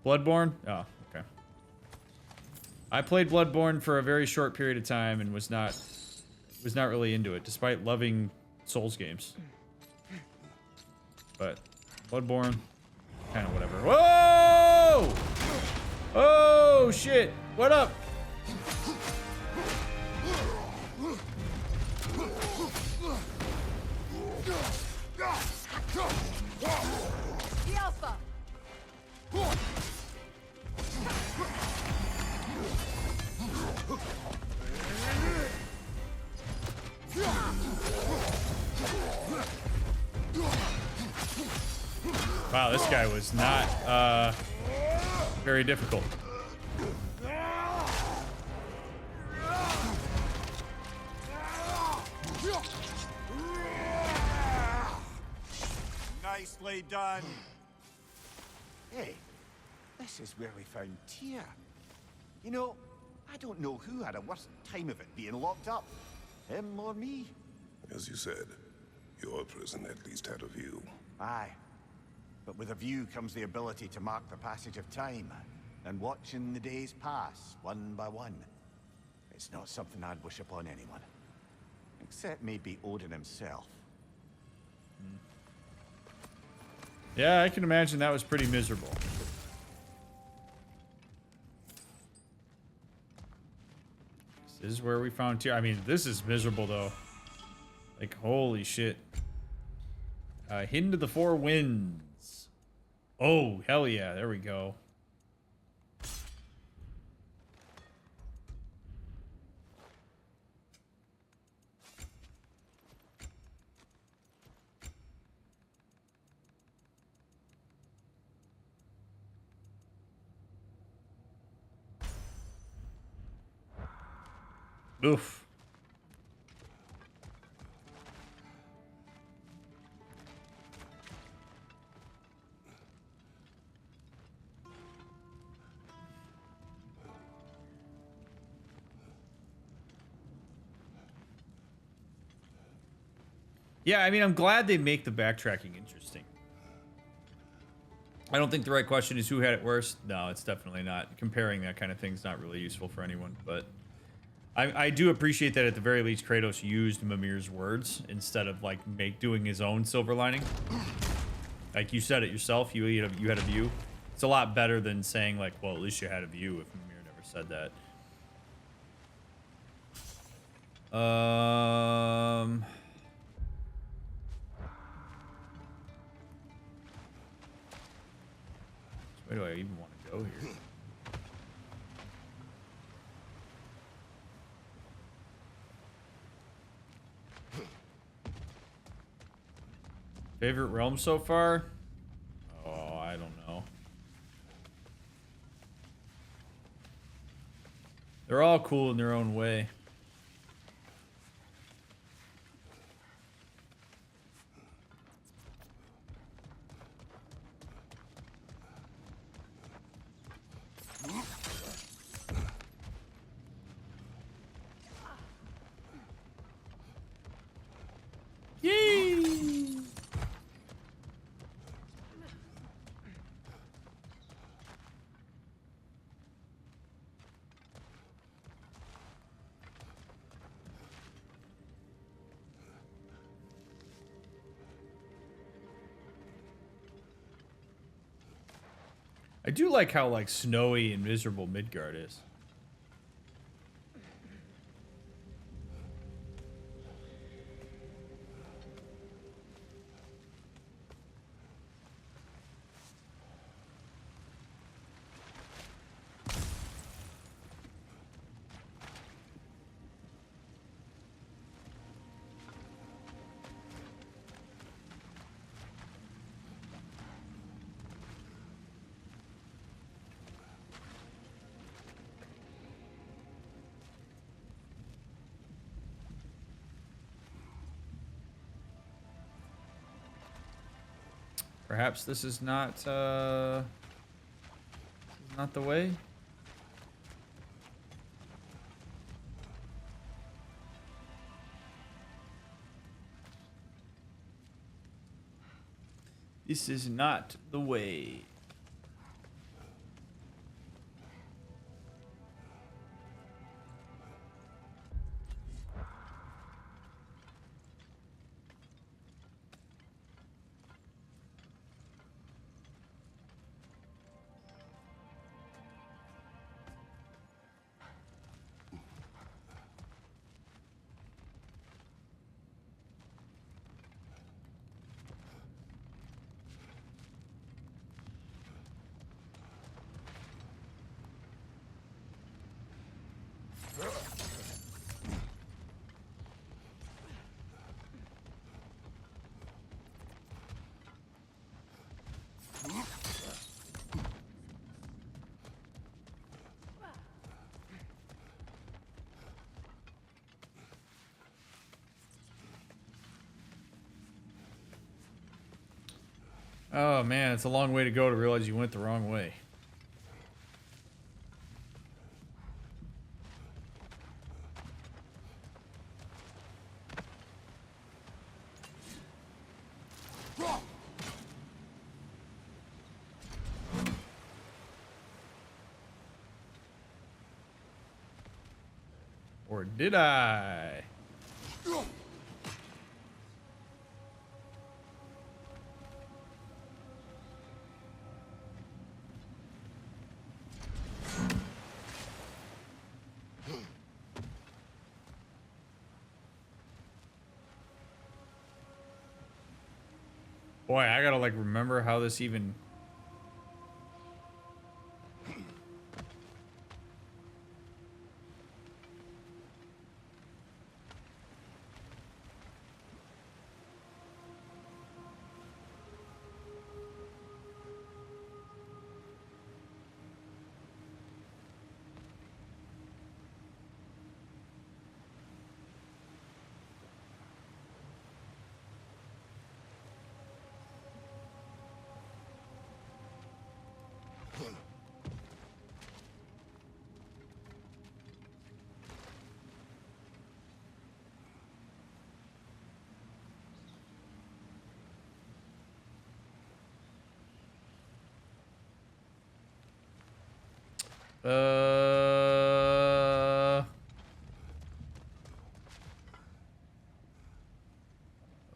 Bloodborne? Oh, okay. I played Bloodborne for a very short period of time and was not really into it, despite loving Souls games. But Bloodborne, kind of whatever. Whoa! Oh shit! What up? The Alpha. Wow, this guy was not very difficult. Nicely done. Hey, this is where we found Tyr. You know, I don't know who had a worse time of it being locked up. Him or me? As you said, your prison at least had a view. Aye. But with a view comes the ability to mark the passage of time, and watching the days pass, one by one. It's not something I'd wish upon anyone. Except maybe Odin himself. Yeah, I can imagine that was pretty miserable. This is where we found Tyr. I mean, this is miserable, though. Like, holy shit. Hidden to the Four Winds. Oh, hell yeah. There we go. Oof. Yeah, I mean, I'm glad they make the backtracking interesting. I don't think the right question is who had it worse. No, it's definitely not. Comparing that kind of thing is not really useful for anyone, but I do appreciate that at the very least Kratos used Mimir's words instead of like doing his own silver lining. Like you said it yourself, you had a view. It's a lot better than saying like, well, at least you had a view if Mimir never said that. Where do I even want to go here? Favorite realm so far? Oh, I don't know. They're all cool in their own way. Yay! I do like how like snowy and miserable Midgard is. Perhaps this is not the way. This is not the way. Oh man, it's a long way to go to realize you went the wrong way. Or did I? Boy, I gotta like remember how this even...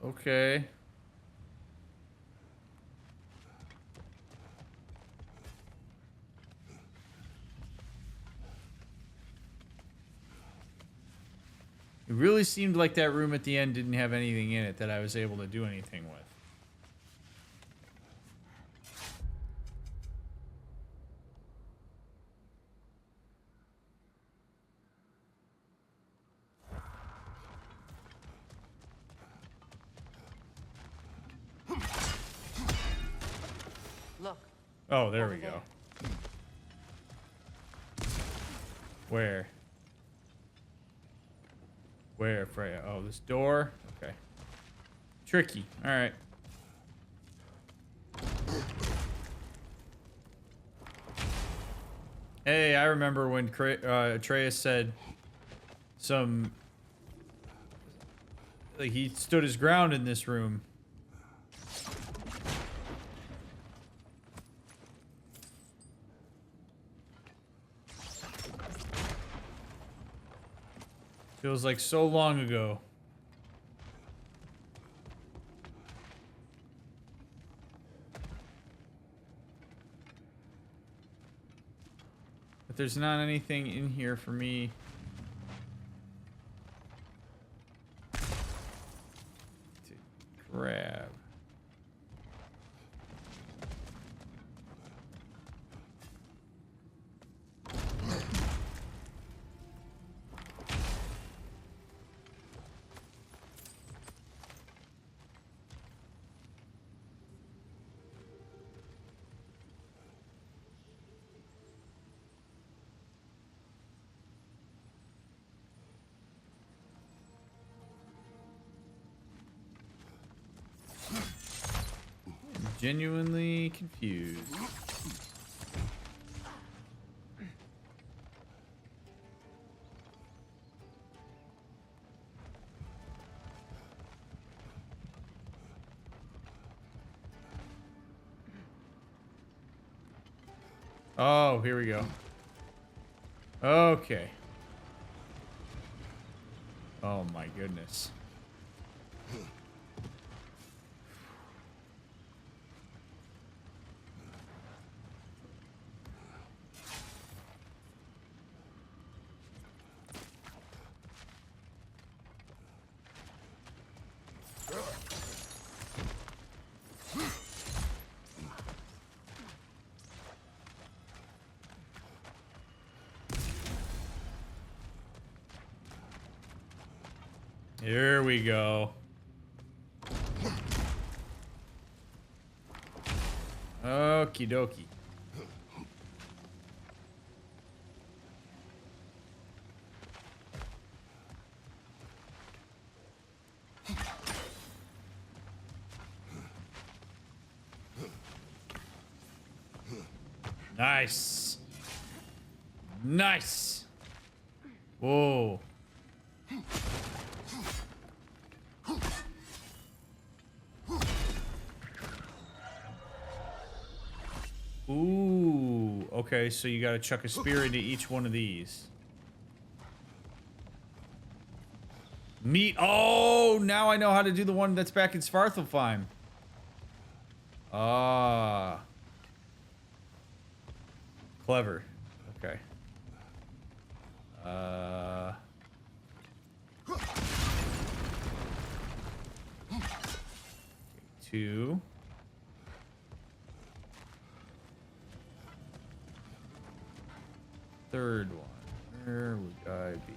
Okay. It really seemed like that room at the end didn't have anything in it that I was able to do anything with. Look. Oh, there we go. Where? Where, Freya? Oh, this door? Okay. Tricky. All right. Hey, I remember when Atreus said some... Like, he stood his ground in this room. Feels like so long ago. But there's not anything in here for me to grab. Genuinely confused. Oh, here we go. Okay. Oh my goodness. Here we go. Okie dokie. Nice. Nice. Whoa. Ooh. Okay, so you gotta chuck a spear into each one of these. Meat. Oh, now I know how to do the one that's back in Svartalfheim. Ah. Clever. Okay. Two. Third one. Where would I be?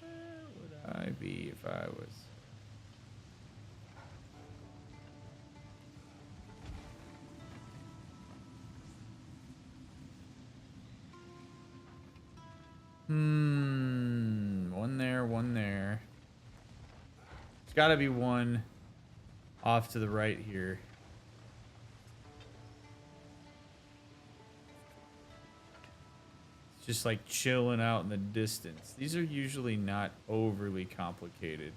Where would I be if I was... One there, one there. There's got to be one off to the right here. It's just like chilling out in the distance. These are usually not overly complicated.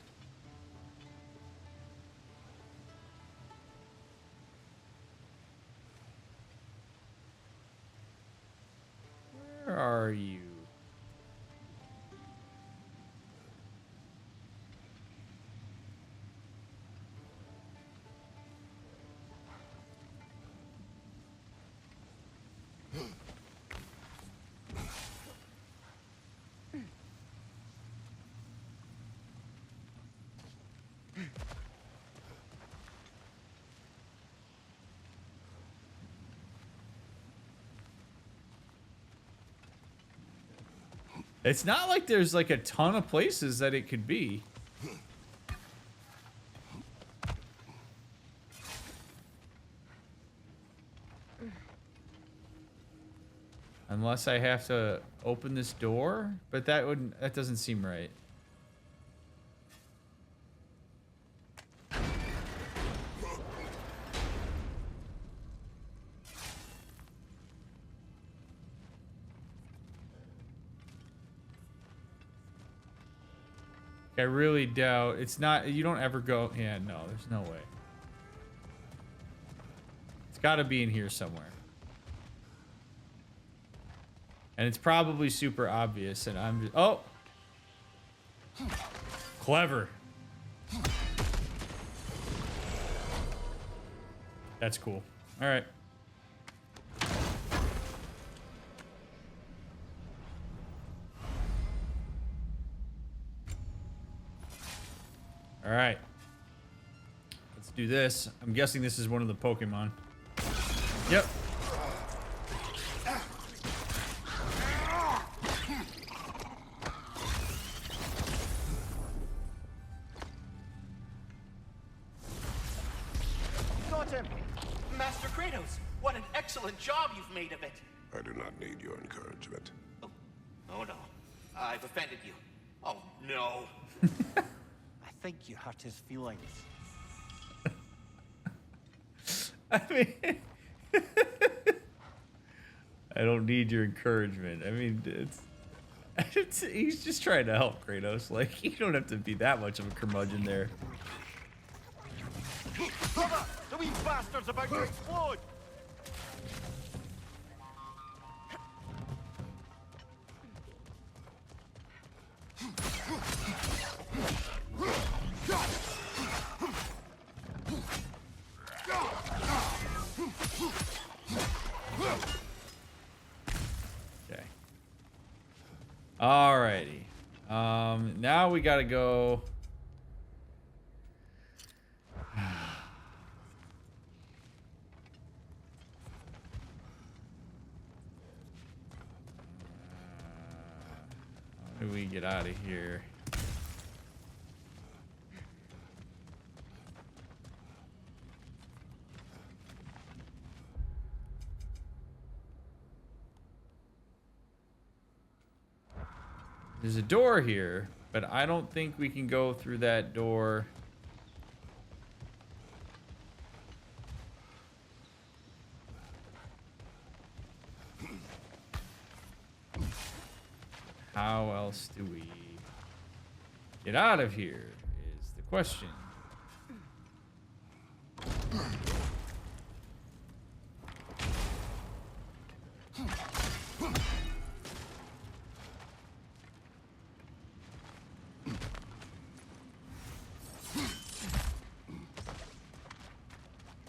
Where are you? It's not like there's like a ton of places that it could be. Unless I have to open this door, but that doesn't seem right. I really doubt it's not. You don't ever go. Yeah, no, there's no way. It's got to be in here somewhere. And it's probably super obvious, and I'm just... Oh! Clever. That's cool. All right. All right. Let's do this. I'm guessing this is one of the Pokemon. Yep. Got him! Master Kratos, what an excellent job you've made of it. I do not need your encouragement. Oh no, I've offended you. Oh no. I think you hurt his feelings. I mean... I don't need your encouragement. I mean, he's just trying to help Kratos. Like, you don't have to be that much of a curmudgeon there. Brother, the wee bastard's about to explode! Okay. Alrighty. Now we gotta go. How do we get out of here? There's a door here, but I don't think we can go through that door. How else do we get out of here is the question.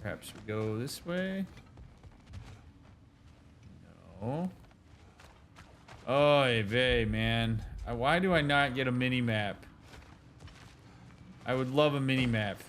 Perhaps we go this way. No. Oy vey, man. Why do I not get a mini map? I would love a mini map.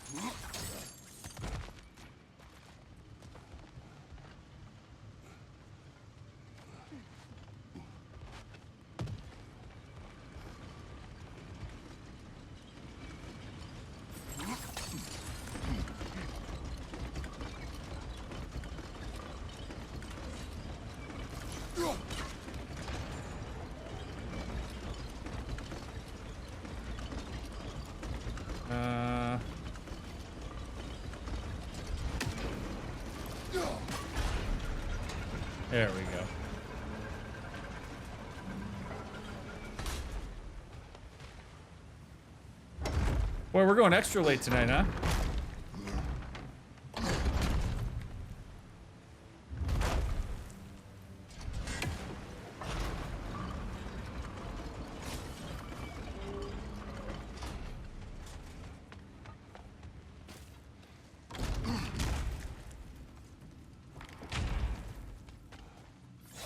There we go. Boy, we're going extra late tonight, huh?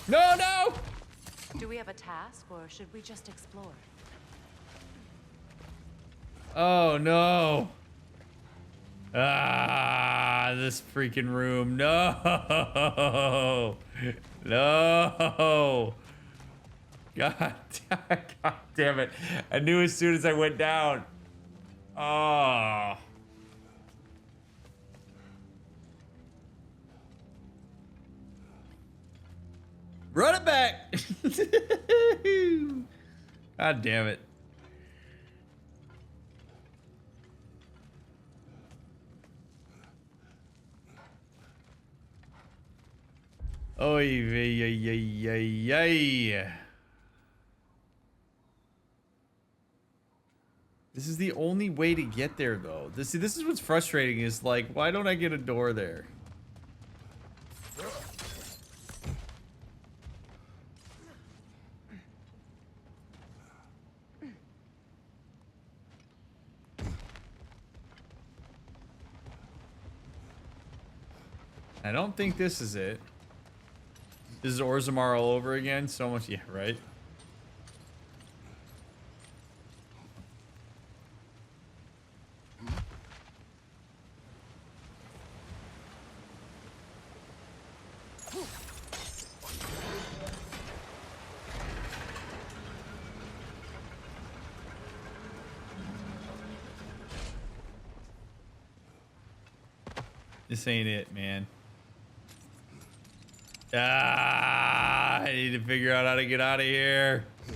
No, no! Do we have a task, or should we just explore? Oh, no. Ah, this freaking room. No. No. God damn it. I knew as soon as I went down. Oh. Run it back. God damn it. Oy vey, yay, yay, yay, yay. This is the only way to get there, though. This is what's frustrating, is like, why don't I get a door there? I don't think this is it. This is Orzammar all over again. So much, yeah, right? This ain't it, man. Ah, I need to figure out how to get out of here. I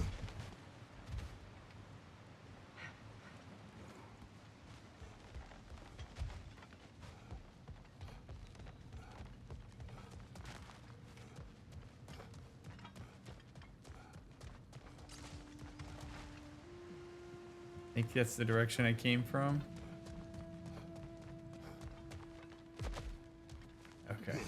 think that's the direction I came from. Okay.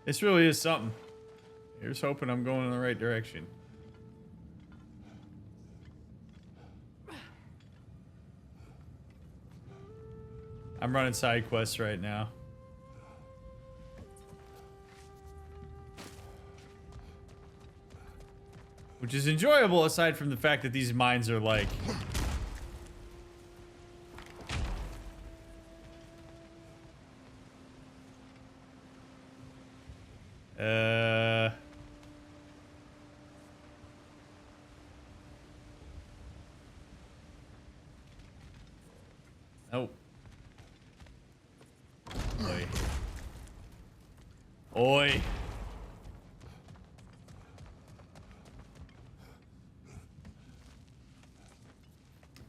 This really is something. Here's hoping I'm going in the right direction. I'm running side quests right now. Which is enjoyable, aside from the fact that these mines are like... Nope. Oi.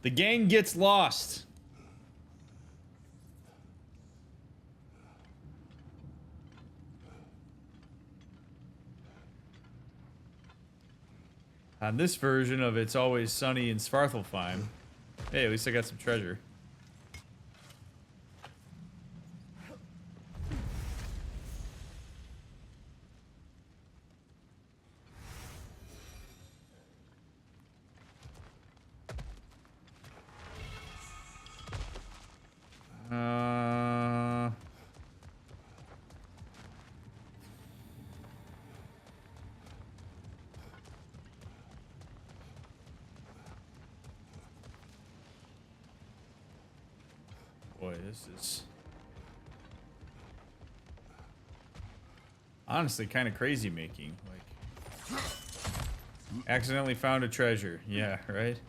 The gang gets lost. On this version of It's Always Sunny in Svartalfheim. Hey, at least I got some treasure. Boy, this is honestly kind of crazy making. Like, accidentally found a treasure. Yeah, right?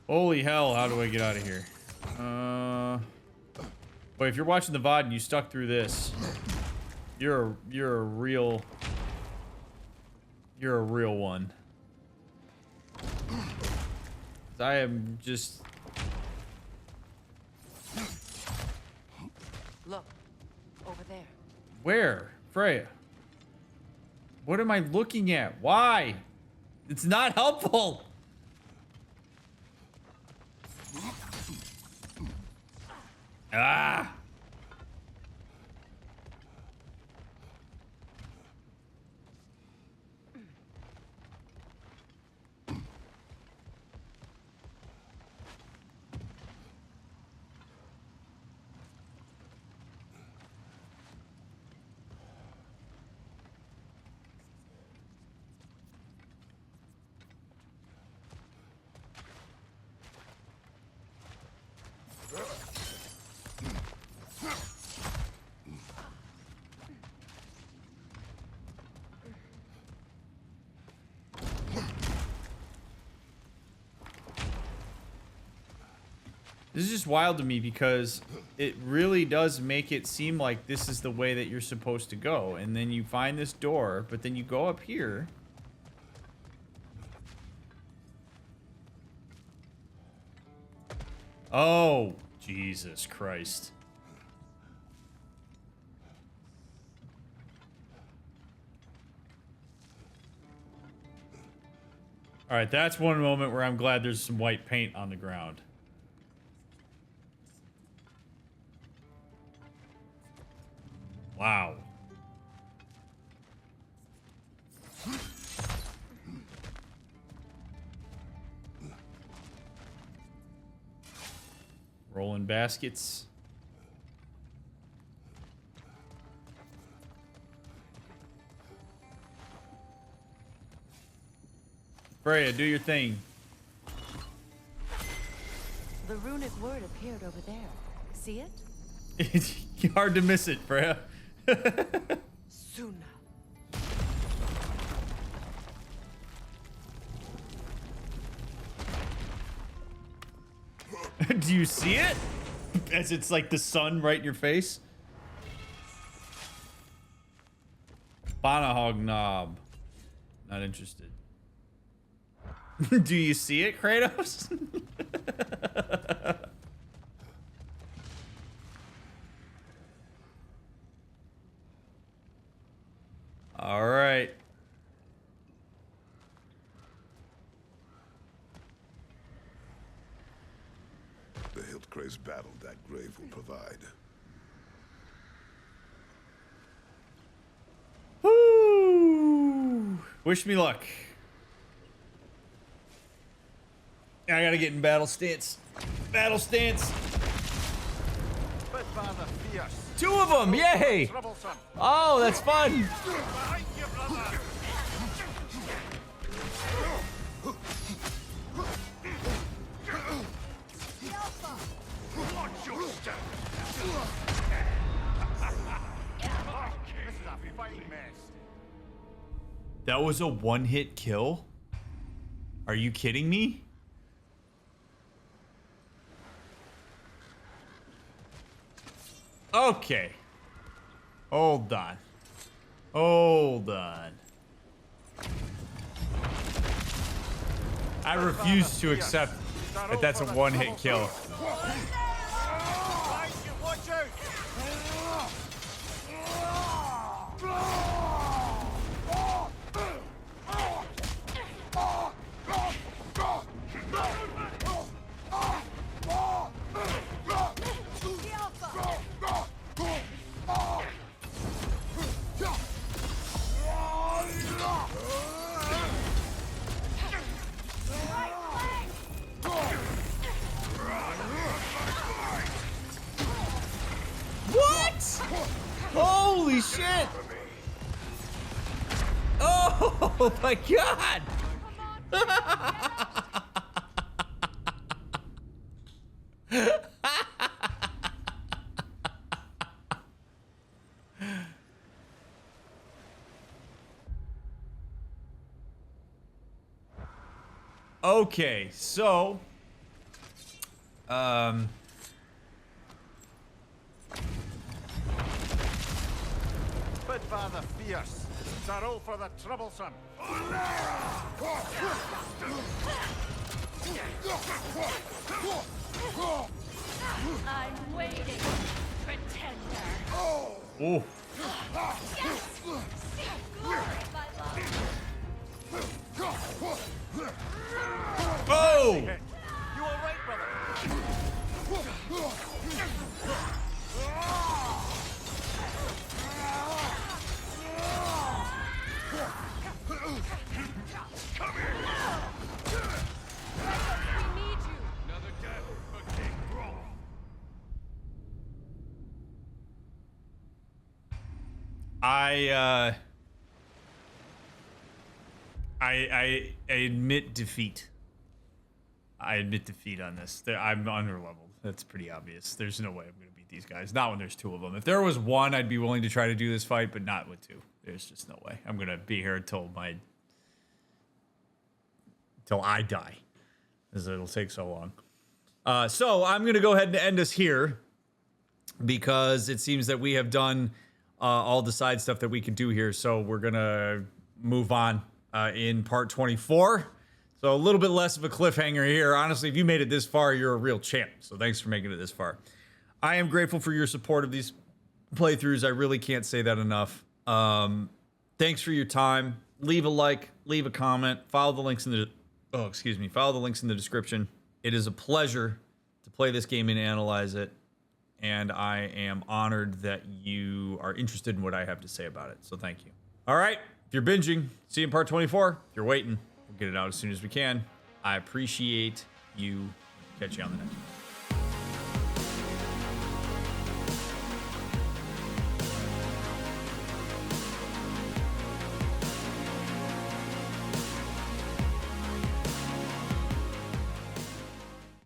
Holy hell, how do I get out of here? Wait, if you're watching the VOD and you stuck through this, you're a real one. I am just... Look, over there. Where? Freya? What am I looking at? Why? It's not helpful. Ah! This is just wild to me because it really does make it seem like this is the way that you're supposed to go. And then you find this door, but then you go up here. Oh, Jesus Christ. All right, that's one moment where I'm glad there's some white paint on the ground. Wow. Rolling baskets. Freya, do your thing. The runic word appeared over there. See it? It's hard to miss it, Freya. Suna. Do you see it? As it's like the sun right in your face. Banahog knob. Not interested. Do you see it, Kratos? All right. The Hildcrave's battle that grave will provide. Woo! Wish me luck. I gotta get in battle stance. Battle stance. Two of them, yay! Oh, that's fun. That was a one-hit kill? Are you kidding me? Okay. Hold on. Hold on. I refuse to accept that that's a one-hit kill. Watch out! What? Holy shit! Oh my god! Okay, so Bidfather fierce. Sorrow for the troublesome. I'm waiting, pretender. oh. Yes! Seek glory, my love. Oh! You all right, brother? We need you. Another death for King Brawl. I admit defeat. I admit defeat on this. I'm underleveled. That's pretty obvious. There's no way I'm going to beat these guys. Not when there's two of them. If there was one, I'd be willing to try to do this fight, but not with two. There's just no way. I'm going to be here until I die, because it'll take so long. So I'm going to go ahead and end us here, because it seems that we have done all the side stuff that we can do here. So we're going to move on in part 24. So a little bit less of a cliffhanger here. Honestly, if you made it this far, you're a real champ. So thanks for making it this far. I am grateful for your support of these playthroughs. I really can't say that enough. Thanks for your time. Leave a like, leave a comment, follow the links in the follow the links in the description. It is a pleasure to play this game and analyze it, and I am honored that you are interested in what I have to say about it. So thank you. All right, if you're binging, see you in part 24. If you're waiting, we'll get it out as soon as we can. I appreciate you. Catch you on the next one.